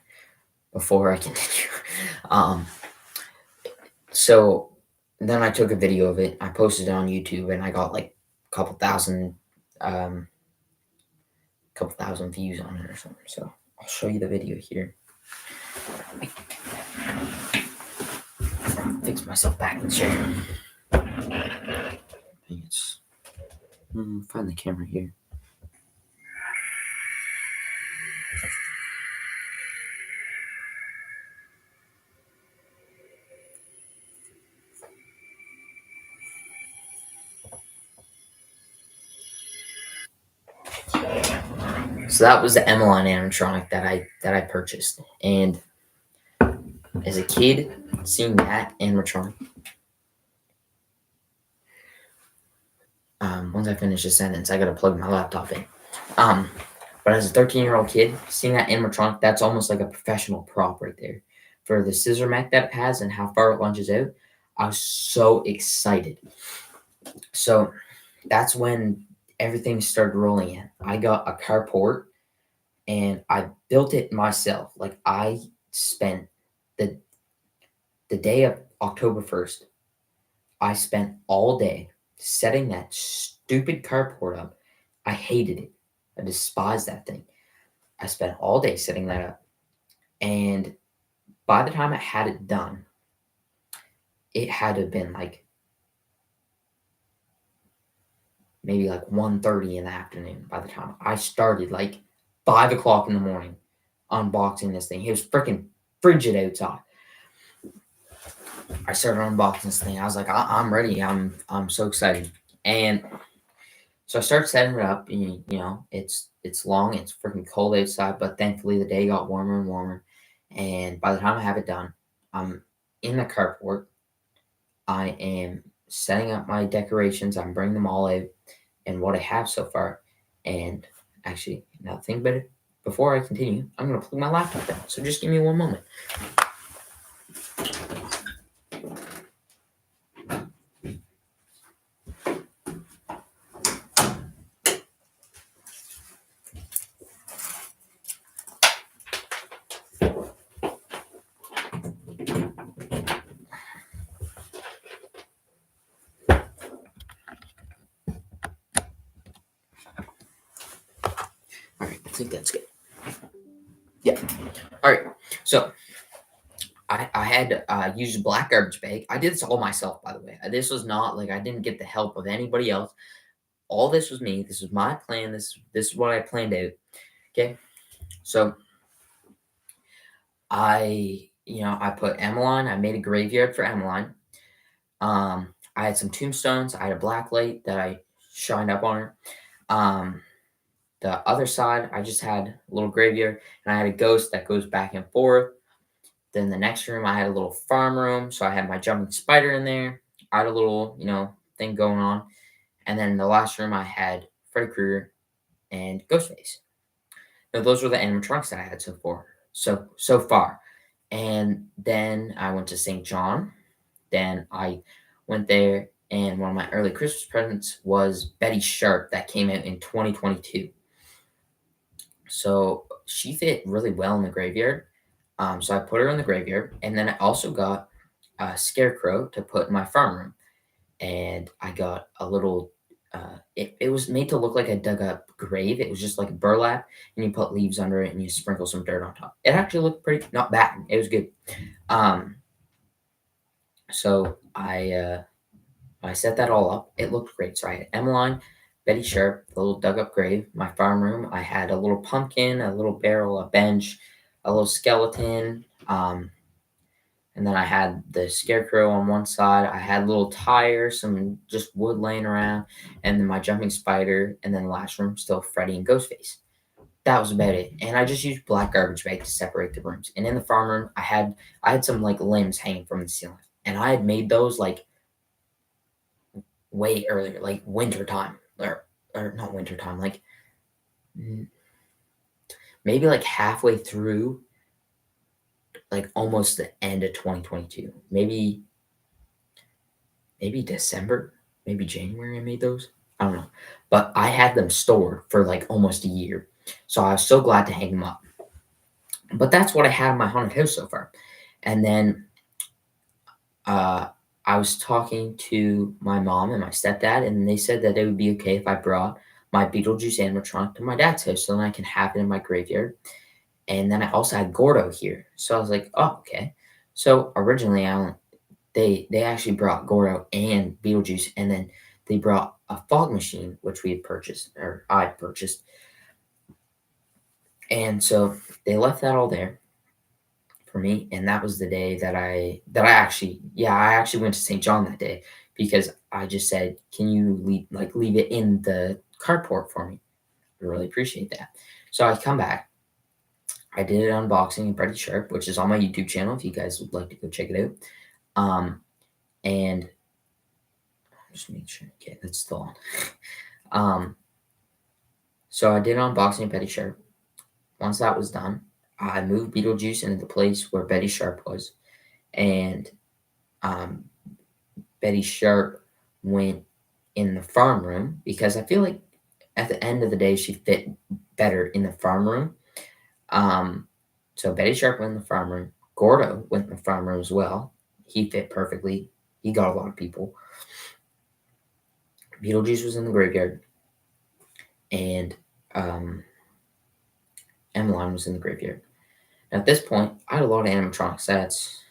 Before I continue, um, so then I took a video of it. I posted it on YouTube, and I got like a um, couple thousand views on it or something. So I'll show you the video here. Fix myself back in the chair. I think it's find the camera here. So that was the Emmeline animatronic that I purchased, and as a kid, seeing that animatronic. Once I finish the sentence, I gotta plug my laptop in. Um, but as a 13-year-old kid, seeing that animatronic, that's almost like a professional prop right there. For the scissor mech that it has and how far it lunges out, I was so excited. So that's when everything started rolling in. I got a carport and I built it myself. Like I spent the the day of October 1st, I spent all day setting that stupid carport up. I hated it. I despised that thing. I spent all day setting that up. And by the time I had it done, it had to have been like maybe like 1:30 in the afternoon by the time I started, like 5 o'clock in the morning, unboxing this thing. It was freaking frigid outside. I started unboxing this thing. I was like, I'm ready. I'm so excited. And so I started setting it up. And, it's long. It's freaking cold outside, but thankfully the day got warmer and warmer. And by the time I have it done, I'm in the carport. I am setting up my decorations. I'm bringing them all out and what I have so far. And actually, now think about it. Before I continue, I'm gonna plug my laptop in. So just give me one moment. think that's good. Yeah. All right. So I had used a black garbage bag. I did this all myself, by the way. This was not like I didn't get the help of anybody else. All this was me. This was my plan. This is what I planned out. Okay. So I put Emmeline. I made a graveyard for Emmeline. I had some tombstones. I had a black light that I shined up on her. Um, the other side, I just had a little graveyard, and I had a ghost that goes back and forth. Then the next room, I had a little farm room, so I had my jumping spider in there. I had a little, thing going on. And then the last room, I had Freddy Krueger and Ghostface. Now, those were the animatronics that I had so far. And then I went to St. John. Then I went there, and one of my early Christmas presents was Betty Sharp that came out in 2022. So she fit really well in the graveyard. So I put her in the graveyard, and then I also got a scarecrow to put in my farm room, and I got a little. It was made to look like a dug up grave. It was just like a burlap, and you put leaves under it, and you sprinkle some dirt on top. It actually looked pretty, not bad. It was good. Um, so I set that all up. It looked great. So I had Emmeline, Betty Sharp, the little dug up grave, my farm room. I had a little pumpkin, a little barrel, a bench, a little skeleton. And then I had the scarecrow on one side. I had little tires, some just wood laying around, and then my jumping spider. And then the last room, still Freddy and Ghostface. That was about it. And I just used black garbage bag to separate the rooms. And in the farm room, I had some like limbs hanging from the ceiling, and I had made those like way earlier, like winter time, or not winter time, like maybe like halfway through, like almost the end of 2022, maybe December, maybe January. I made those. I don't know, but I had them stored for like almost a year, so I was so glad to hang them up. But that's what I had in my haunted house so far, and then uh, I was talking to my mom and my stepdad, and they said that it would be okay if I brought my Beetlejuice animatronic to my dad's house so then I can have it in my graveyard. And then I also had Gordo here, so I was like, oh, okay. So originally, they actually brought Gordo and Beetlejuice, and then they brought a fog machine which we had purchased, or I purchased, and so they left that all there for me, and that was the day that I actually went to St. John that day because I just said, "Can you leave it in the carport for me? I really appreciate that." So I come back. I did an unboxing of Pretty Sharp, which is on my YouTube channel if you guys would like to go check it out. And just make sure, okay, that's still on. Um, so I did an unboxing of Betty Sharp. Once that was done, I moved Beetlejuice into the place where Betty Sharp was, and um, Betty Sharp went in the farm room because I feel like at the end of the day she fit better in the farm room. Um, so Betty Sharp went in the farm room. Gordo went in the farm room as well. He fit perfectly. He got a lot of people. Beetlejuice was in the graveyard, and um, Emmeline was in the graveyard. Now, at this point, I had a lot of animatronics. That's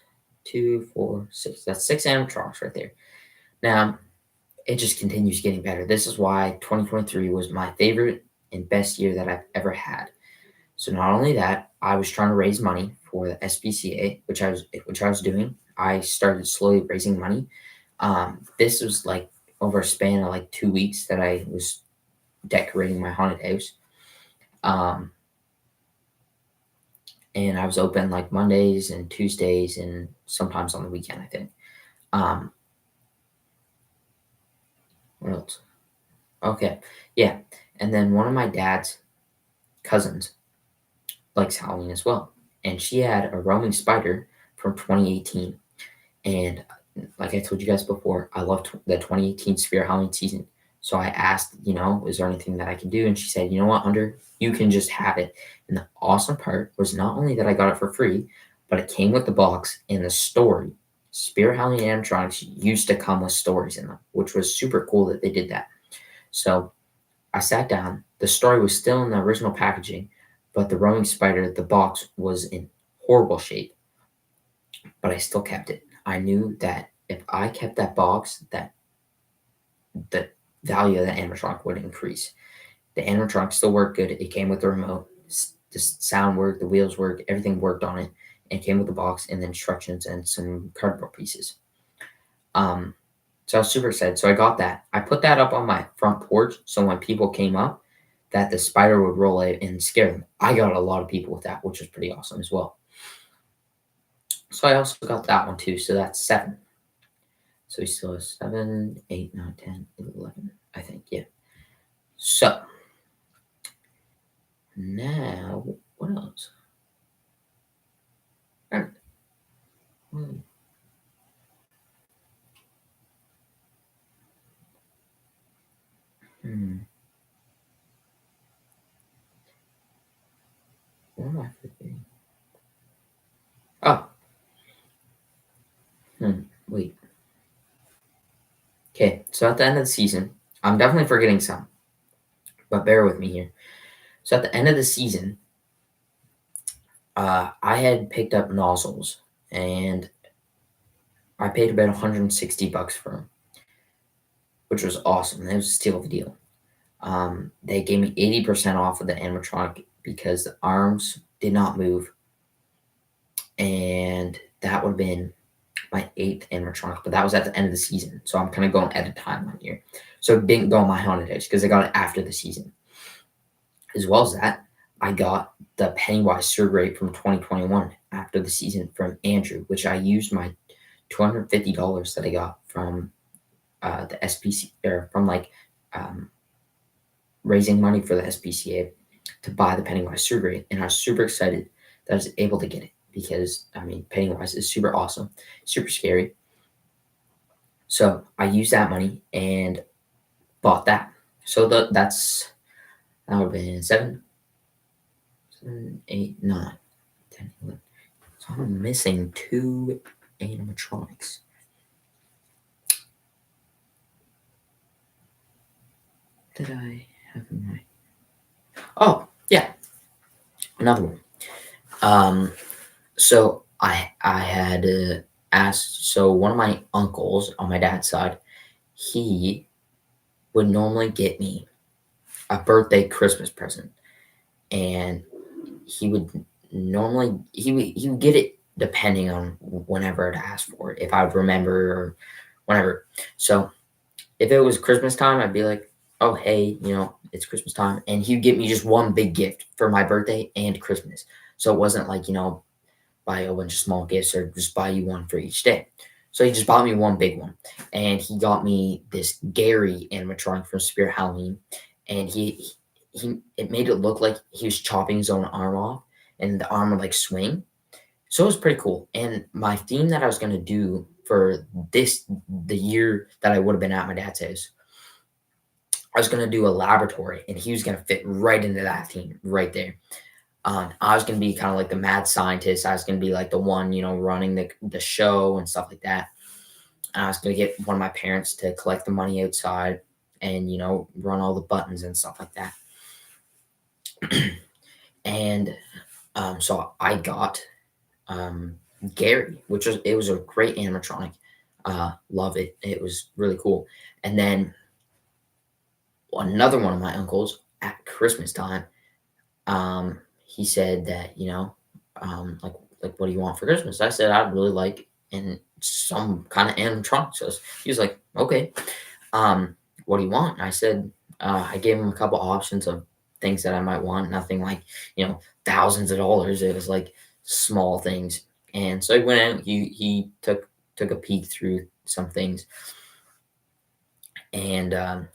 two, four, six. That's six animatronics right there. Now, it just continues getting better. This is why 2023 was my favorite and best year that I've ever had. So not only that, I was trying to raise money for the SPCA, which I was doing. I started slowly raising money. This was like over a span of like 2 weeks that I was decorating my haunted house. And I was open like Mondays and Tuesdays and sometimes on the weekend, I think. Um, what else? Okay, yeah. And then one of my dad's cousins likes Halloween as well. And she had a roaming spider from 2018. And like I told you guys before, I loved the 2018 Spirit Halloween season. So I asked, is there anything that I can do? And she said, you know what, Hunter, you can just have it. And the awesome part was not only that I got it for free, but it came with the box and the story. Spirit Halloween animatronics used to come with stories in them, which was super cool that they did that. So I sat down. The story was still in the original packaging, but the rowing spider, the box was in horrible shape, but I still kept it. I knew that if I kept that box, that the value of the animatronic would increase. The animatronic still worked good. It came with the remote. The sound worked, the wheels worked, everything worked on it. It came with the box and the instructions and some cardboard pieces. Um, so I was super excited. So I got that. I put that up on my front porch so when people came up, that the spider would roll out and scare them. I got a lot of people with that, which was pretty awesome as well. So I also got that one too. So that's 7. So we still have 7, 8, 9, 10, 11, I think. Yeah. So now, what else? Alright, hmm, hmm, what am I forgetting? Oh, wait. Okay, so at the end of the season, I'm definitely forgetting some, but bear with me here. So at the end of the season, I had picked up nozzles, and I paid about 160 bucks for them, which was awesome. It was a steal of a deal. They gave me 80% off of the animatronic because the arms did not move, and that would have been my 8th animatronic, but that was at the end of the season. So I'm kind of going at a timeline here. So it didn't go on my haunted house because I got it after the season. As well as that, I got the Pennywise Surgery from 2021 after the season from Andrew, which I used my $250 that I got from the SPC or from like um, raising money for the SPCA to buy the Pennywise Surgery, and I was super excited that I was able to get it because I mean Pennywise is super awesome, super scary. So I used that money and bought that. So that would have been 7, 7, 8, 9, 10, 11. So I'm missing 2 animatronics. Did I have in my? Oh yeah, another one. Um, so I had asked. So one of my uncles on my dad's side, he would normally get me a birthday Christmas present, and he would he would get it depending on whenever I'd ask for it, if I would remember or whenever. So if it was Christmas time, I'd be like, "Oh, hey, it's Christmas time," and he'd get me just one big gift for my birthday and Christmas. So it wasn't like buy a bunch of small gifts or just buy you one for each day. So he just bought me one big one, and he got me this Gary animatronic from Spirit Halloween, and he it made it look like he was chopping his own arm off, and the arm would like swing. So it was pretty cool. And my theme that I was gonna do for the year that I would have been at my dad's house, I was gonna do a laboratory, and he was gonna fit right into that theme right there. I was gonna be kind of like the mad scientist. I was gonna be like the one, running the show and stuff like that. And I was gonna get one of my parents to collect the money outside and run all the buttons and stuff like that. And so I got um, Gary, which was a great animatronic. Love it. It was really cool. And then another one of my uncles at Christmas time, he said that like what do you want for Christmas? I said I'd really like in some kind of animatronic. So he was like, okay, um, what do you want? And I said I gave him a couple options of things that I might want. Nothing like thousands of dollars. It was like small things. And so he went out. He took a peek through some things, and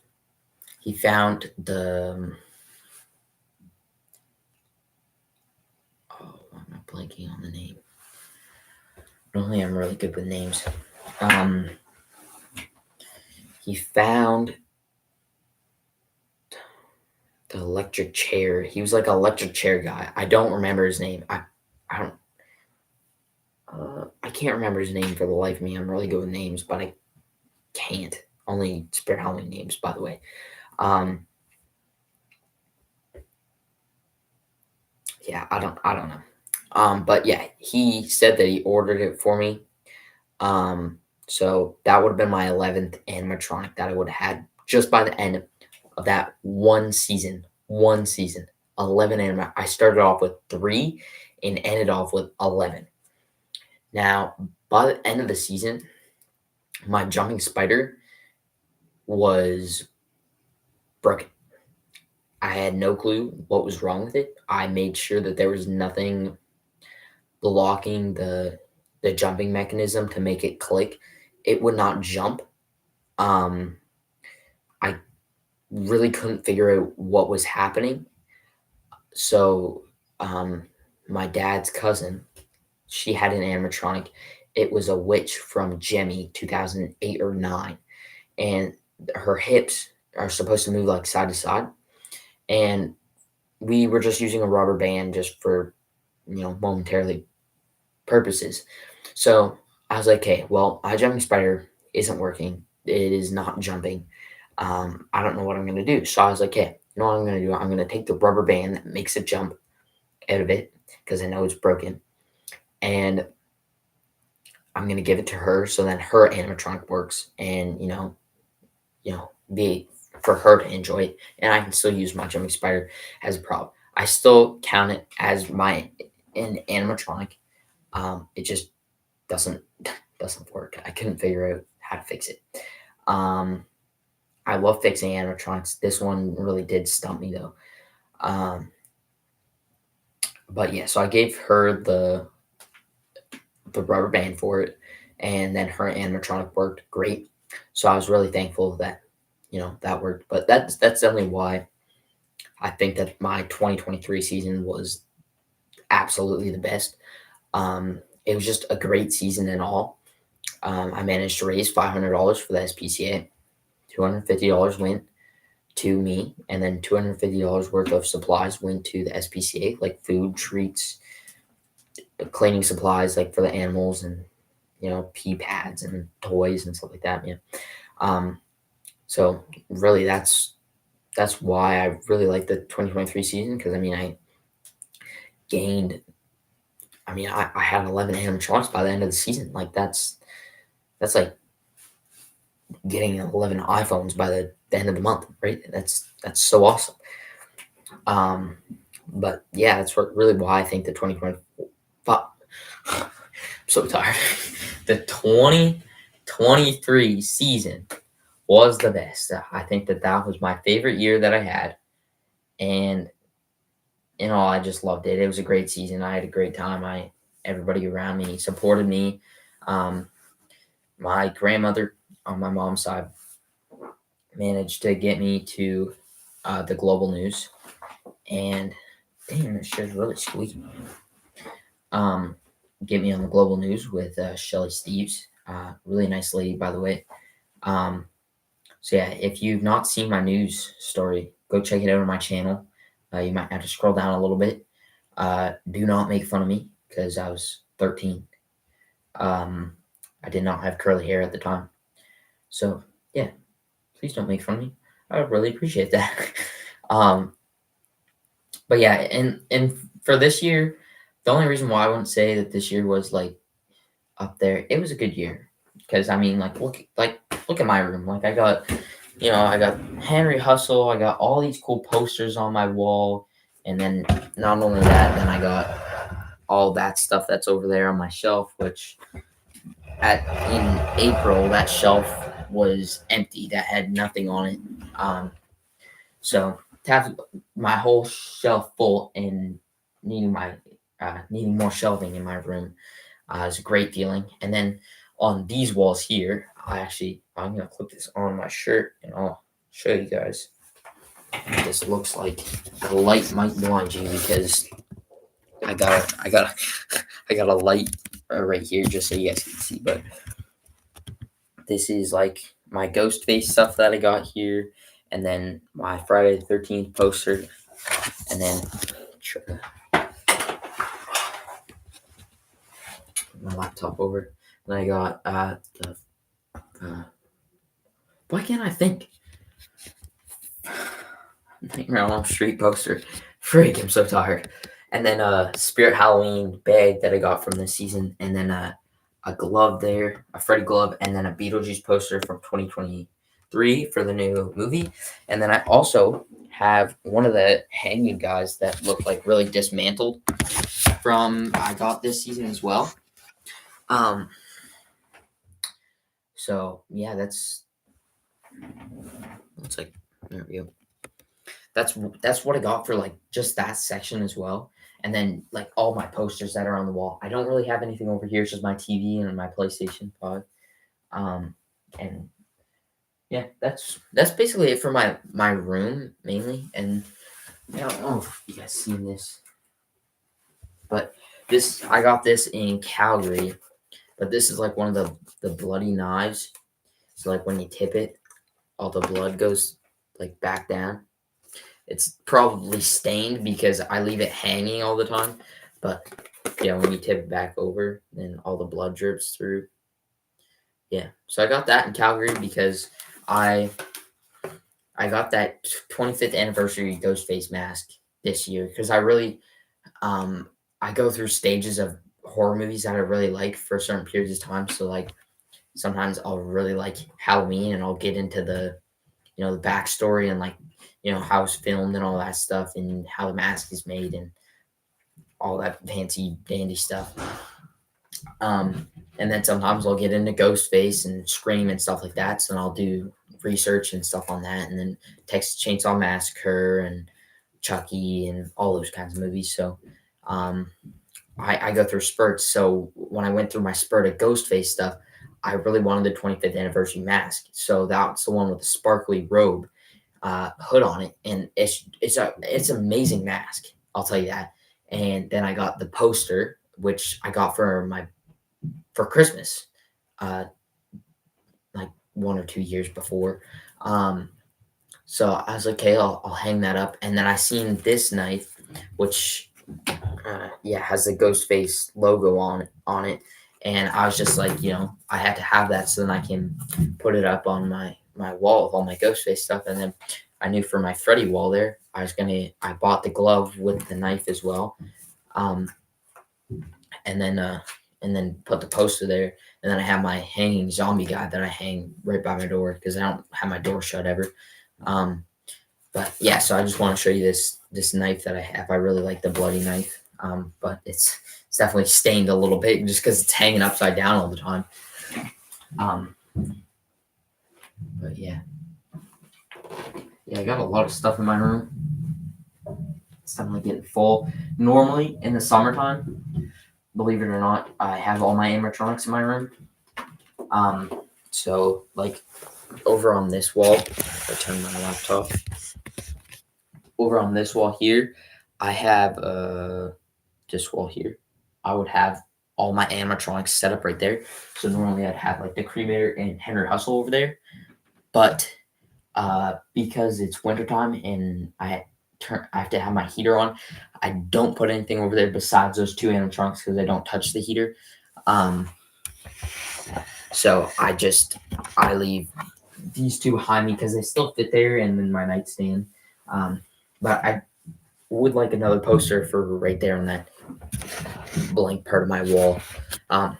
he found the oh, why am I blanking on the name? Normally, I'm really good with names. Um, he found the electric chair. He was like an electric chair guy. I don't remember his name. I don't. I can't remember his name for the life of me. I'm really good with names, but I can't. Only Spirit Halloween names, by the way. Um, yeah, I don't know. But yeah, he said that he ordered it for me. Um, so that would have been my 11th animatronic that I would have had just by the end of that one season. One season, 11 anima. I started off with three and ended off with 11. Now, by the end of the season, my jumping spider was broken. I had no clue what was wrong with it. I made sure that there was nothing blocking the jumping mechanism to make it click. It would not jump. Um, I really couldn't figure out what was happening. So, um, my dad's cousin, she had an animatronic. It was a witch from Jemmy 2008 or 9, and her hips are supposed to move like side to side. And we were just using a rubber band just for, momentarily purposes. So I was like, okay, well, my jumping spider isn't working. It is not jumping. I don't know what I'm going to do. So I was like, okay, you know what I'm going to do? I'm going to take the rubber band that makes it jump out of it because I know it's broken. And I'm going to give it to her so then her animatronic works and, be for her to enjoy it. And I can still use my jumping spider as a prop. I still count it as my an animatronic. It just doesn't doesn't work. I couldn't figure out how to fix it. Um, I love fixing animatronics. This one really did stump me though. Um, but yeah, so I gave her the rubber band for it, and then her animatronic worked great. So I was really thankful that that worked. But that's definitely why I think that my 2023 season was absolutely the best. It was just a great season in all. I managed to raise $500 for the SPCA. $250 went to me, and then $250 worth of supplies went to the SPCA, like food, treats, cleaning supplies, like for the animals, and pee pads and toys and stuff like that. Yeah. Um, so really, that's why I really like the 2023 season because I mean I gained. I mean I had 11 animatronics by the end of the season. Like that's like getting 11 iPhones by the end of the month, right? That's so awesome. Um, but yeah, that's really why I think the 2025. I'm so tired. The 2023 season was the best. I think that was my favorite year that I had, and in all, I just loved it. It was a great season. I had a great time. Everybody around me supported me. Um, my grandmother on my mom's side managed to get me to the global news, and damn, this shit's really squeaky. Um, get me on the global news with Shelly Steves, really nice lady, by the way. Um, so yeah, if you've not seen my news story, go check it out on my channel. You might have to scroll down a little bit. Do not make fun of me because I was 13. I did not have curly hair at the time. So yeah, please don't make fun of me. I would really appreciate that. um, but yeah, and for this year, the only reason why I wouldn't say that this year was like up there, it was a good year because I mean, look at my room. Like I got Henry Hustle. I got all these cool posters on my wall, and then not only that, then I got all that stuff that's over there on my shelf. Which at in April, that shelf was empty. That had nothing on it. Um, so to have my whole shelf full and needing my needing more shelving in my room is a great feeling. And then on these walls here, I'm gonna clip this on my shirt and I'll show you guys what this looks like. The light might blind you because I got a light right here just so you guys can see. But this is like my ghost face stuff that I got here, and then my Friday the 13th poster, and then my laptop over. And I got uh why can't I think? Nightmare on Elm Street poster. Freak, I'm so tired. and then a Spirit Halloween bag that I got from this season, and then a glove there, a Freddy glove, and then a Beetlejuice poster from 2023 for the new movie. And then I also have one of the hanging guys that look like really dismantled from I got this season as well. Um, so yeah, that's like there we go. That's what I got for like just that section as well. And then like all my posters that are on the wall. I don't really have anything over here. It's just my TV and my PlayStation 5. Um, and yeah, that's basically it for my room mainly. And I don't know if you guys seen this, but this I got this in Calgary. But this is like one of the bloody knives. So like when you tip it, all the blood goes like back down. It's probably stained because I leave it hanging all the time. But yeah, when you tip it back over, then all the blood drips through. Yeah, so I got that in Calgary because I I got that 25th anniversary ghost face mask this year because I really um I go through stages of horror movies that I really like for certain periods of time. So like sometimes I'll really like Halloween and I'll get into the backstory and like how it's filmed and all that stuff and how the mask is made and all that fancy dandy stuff. Um, and then sometimes I'll get into Ghostface and Scream and stuff like that. So then I'll do research and stuff on that, and then Texas Chainsaw Massacre and Chucky and all those kinds of movies. So um, I go through spurts. So when I went through my spurt of Ghostface stuff, I really wanted the 25th anniversary mask. So that's the one with the sparkly robe hood on it, and it's an amazing mask. I'll tell you that. And then I got the poster, which I got for Christmas, uh, like 1 or 2 years before. Um, so I was like, okay, I'll hang that up. And then I seen this knife, which yeah has the Ghostface logo on it, and I was just like, I had to have that so then I can put it up on my wall with all my Ghostface stuff. And then I knew for my Freddy wall there, I bought the glove with the knife as well. Um, and then put the poster there, and then I have my hanging zombie guy that I hang right by my door because I don't have my door shut ever. Um, but yeah, so I just want to show you this knife that I have. I really like the bloody knife, but it's definitely stained a little bit just because it's hanging upside down all the time. Um, but yeah, I got a lot of stuff in my room. It's definitely getting full. Normally in the summertime, believe it or not, I have all my animatronics in my room. Um, so like over on this wall, if I turn my laptop over on this wall here, I have this wall here. I would have all my animatronics set up right there. So normally I'd have like the cremator and Henry Hustle over there, but because it's wintertime and I have to have my heater on, I don't put anything over there besides those two animatronics because I don't touch the heater. Um, so I leave these two behind me because they still fit there and in my nightstand. But I would like another poster for right there on that blank part of my wall. Um,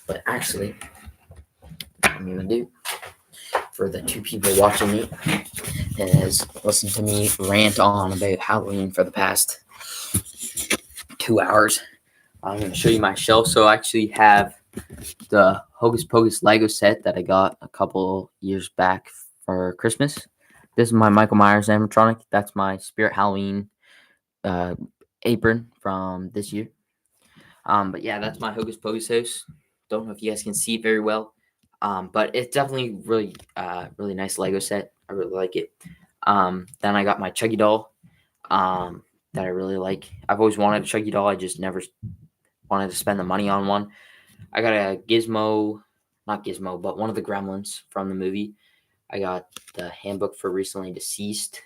but actually, what I'm gonna do for the two people watching me is listen to me rant on about Halloween for the past 2 hours. I'm gonna show you my shelf. So I actually have the Hocus Pocus Lego set that I got a couple years back for Christmas. This is my Michael Myers animatronic. That's my Spirit Halloween uh, apron from this year. But yeah, that's my Hocus Pocus house. Don't know if you guys can see it very well, but it's definitely really nice Lego set. I really like it. Then I got my Chuggy doll that I really like. I've always wanted a Chuggy doll. I just never wanted to spend the money on one. I got a Gizmo, not Gizmo, but one of the Gremlins from the movie. I got the Handbook for Recently Deceased.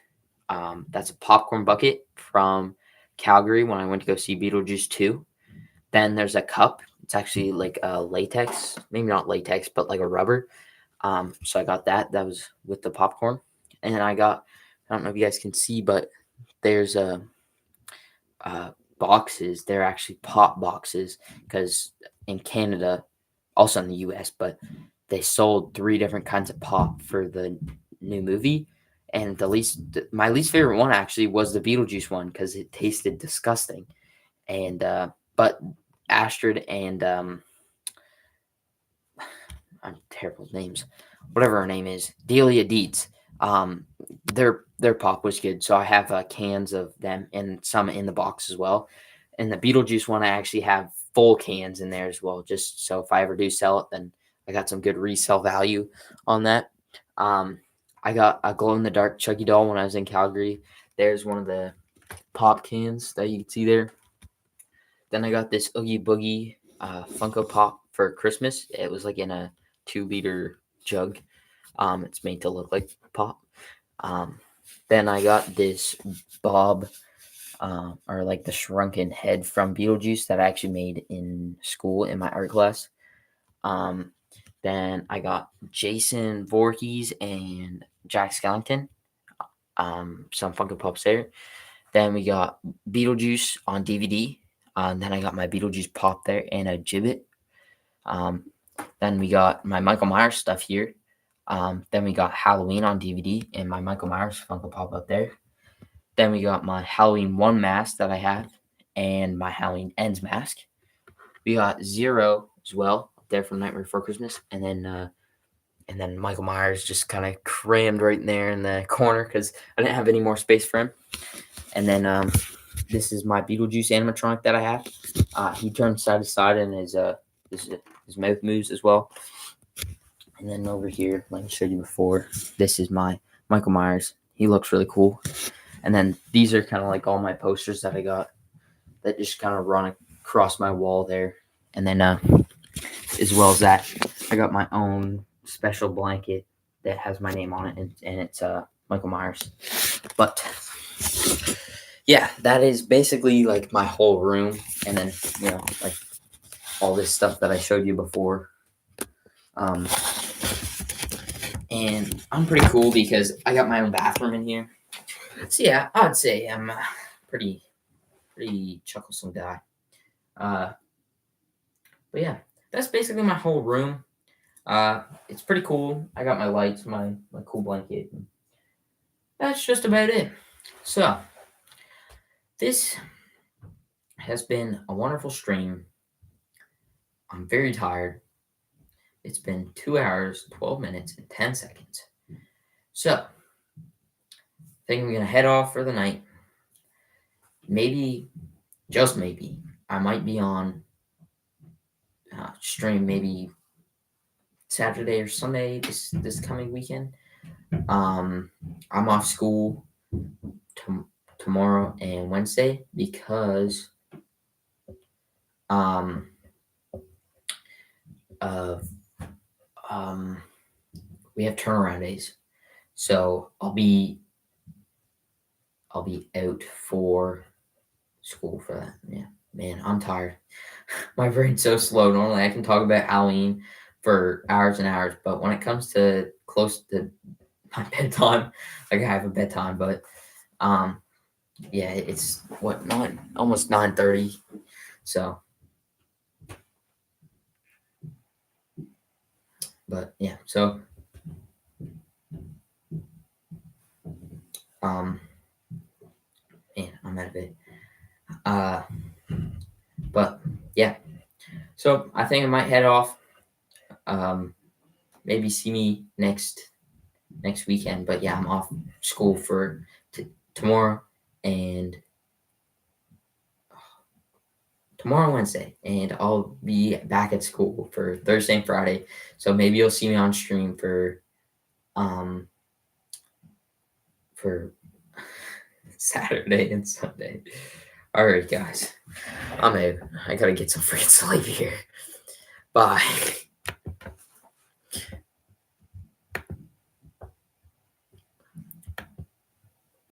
That's a popcorn bucket from Calgary when I went to go see Beetlejuice 2. Then there's a cup. It's actually like a latex, maybe not latex, but like a rubber. So I got that. That was with the popcorn. And I don't know if you guys can see, but there's a boxes. They're actually pop boxes because in Canada, also in the US, but they sold 3 different kinds of pop for the new movie. And my least favorite one actually was the Beetlejuice one because it tasted disgusting. And but Astrid and I'm terrible with names. Whatever her name is, Delia Deeds. Um, their pop was good, so I have cans of them and some in the box as well. And the Beetlejuice one, I actually have full cans in there as well, just so if I ever do sell it, then I got some good resale value on that. Um, I got a glow in the dark Chucky doll when I was in Calgary. There's one of the pop cans that you can see there. Then I got this Oogie Boogie Funko Pop for Christmas. It was like in a 2-liter jug. It's made to look like pop. Um, then I got this Bob, or like the shrunken head from Beetlejuice that I actually made in school in my art class. Um, then I got Jason Voorhees and Jack Skellington. Some Funko Pops there. Then we got Beetlejuice on DVD. Then I got my Beetlejuice pop there and a gibbet. Um, then we got my Michael Myers stuff here. Then we got Halloween on DVD and my Michael Myers Funko Pop up there. Then we got my Halloween 1 mask that I have and my Halloween Ends mask. We got Zero as well up there from Nightmare Before Christmas. And then Michael Myers just kind of crammed right in there in the corner because I didn't have any more space for him. And then this is my Beetlejuice animatronic that I have. He turns side to side and his mouth moves as well. And then over here, like I showed you before, this is my Michael Myers. He looks really cool. And then these are kind of like all my posters that I got that just kind of run across my wall there. And then as well as that, I got my own special blanket that has my name on it, and it's Michael Myers. But yeah, that is basically like my whole room, and then like all this stuff that I showed you before. And I'm pretty cool because I got my own bathroom in here. So yeah, I'd say I'm a pretty chucklesome guy. But yeah, that's basically my whole room. It's pretty cool. I got my lights, my cool blanket. That's just about it. So this has been a wonderful stream. I'm very tired. It's been 2 hours, 12 minutes, and 10 seconds. So I think I'm gonna head off for the night. Maybe, just maybe, I might be on stream maybe Saturday or Sunday this coming weekend. I'm off school tomorrow and Wednesday because of we have turnaround days, so I'll be out for school for that. Yeah, man, I'm tired. My brain's so slow. Normally, I can talk about Halloween for hours and hours, but when it comes to close to my bedtime, like I have a bedtime, but yeah, it's what almost 9:30, so. But yeah, so man, I'm out of it. But yeah, so I think I might head off. Maybe see me next weekend. But yeah, I'm off school for tomorrow and Wednesday, and I'll be back at school for Thursday and Friday. So maybe you'll see me on stream for Saturday and Sunday. All right, guys, I'm out. I gotta get some freaking sleep here. Bye.